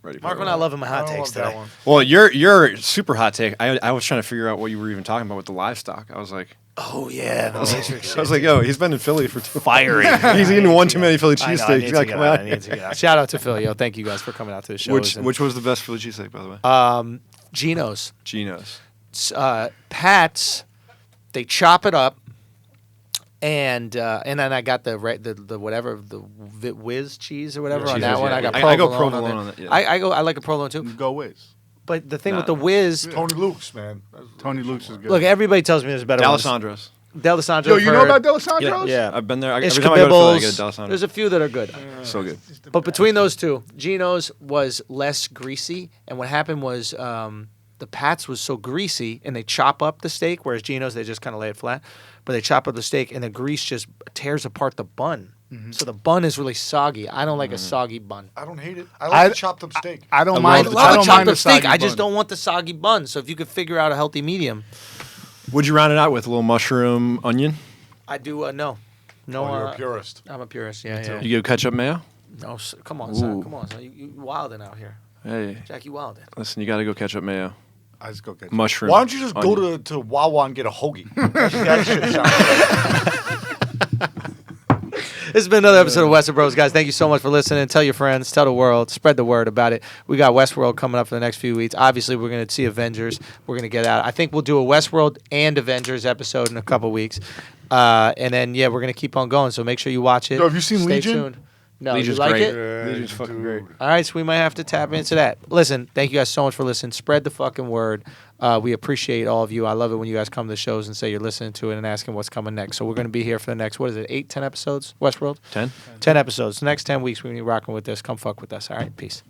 Ready Player Mark and One. I love my I hot don't takes love that today. one. Well, you're super hot take. I was trying to figure out what you were even talking about with the livestock. I was like, Oh yeah, the Matrix. I was like, yo, he's been in Philly for fiery. He's eaten one too many Philly I know, I cheesesteaks. need You to gotta get come out, out. I need to get out. Shout out to Phil, yo. Thank you guys for coming out to the show. Which was the best Philly cheesesteak, by the way? Gino's. Gino's. Pat's, they chop it up, and then I got the whatever the whiz cheese or whatever on cheese that whiz, one. yeah. I got I go provolone provolone on on that. that, yeah. I like a provolone too. Go Wiz. But the thing Nah. with the whiz, Tony Luke's, man. Tony Luke's is good. look, everybody tells me there's a better ones. D'Alessandro's. D'Alessandro. Yo, you know about D'Alessandro's? Yeah, I've been there. Every It's time I go to Philly, I get a Kibibbles. D'Alessandro's. There's a few that are good. So good. But between those two, Gino's was less greasy, and what happened was the Pat's was so greasy, and they chop up the steak, whereas Gino's they just kind of lay it flat, but they chop up the steak, and the grease just tears apart the bun. So the bun is really soggy. I don't like a soggy bun. I don't hate it. I like the chopped up steak. I don't I mind. love I love I a don't chopped mind up the steak. soggy I just bun. don't want the soggy bun. So if you could figure out a healthy medium, Would you round it out with a little mushroom onion? I do. No, Oh, you're a purist. I'm a purist. Yeah. You go ketchup mayo? No, come on, son. Ooh. Come on, son. You wilding out here, Hey, Jack. You wilding. listen, you got to go ketchup mayo. I just go get Mushroom. Why don't you just onion. go to Wawa and get a hoagie? that shit sounds This has been another episode of Westerbros, guys. Thank you so much for listening. Tell your friends, tell the world, spread the word about it. We got Westworld coming up for the next few weeks. Obviously, we're going to see Avengers. We're going to get out. I think we'll do a Westworld and Avengers episode in a couple weeks. And then, we're going to keep on going. So make sure you watch it. Yo, have you seen Stay Legion? tuned. No, Legion's you like great. it? Legion's fucking great. All right, so we might have to tap into that. Listen, thank you guys so much for listening. Spread the fucking word. We appreciate all of you. I love it when you guys come to the shows and say you're listening to it and asking what's coming next. So we're going to be here for the next, 8, 10 episodes? Westworld? 10? 10 episodes. The next 10 weeks, we're going to be rocking with this. Come fuck with us. All right, peace.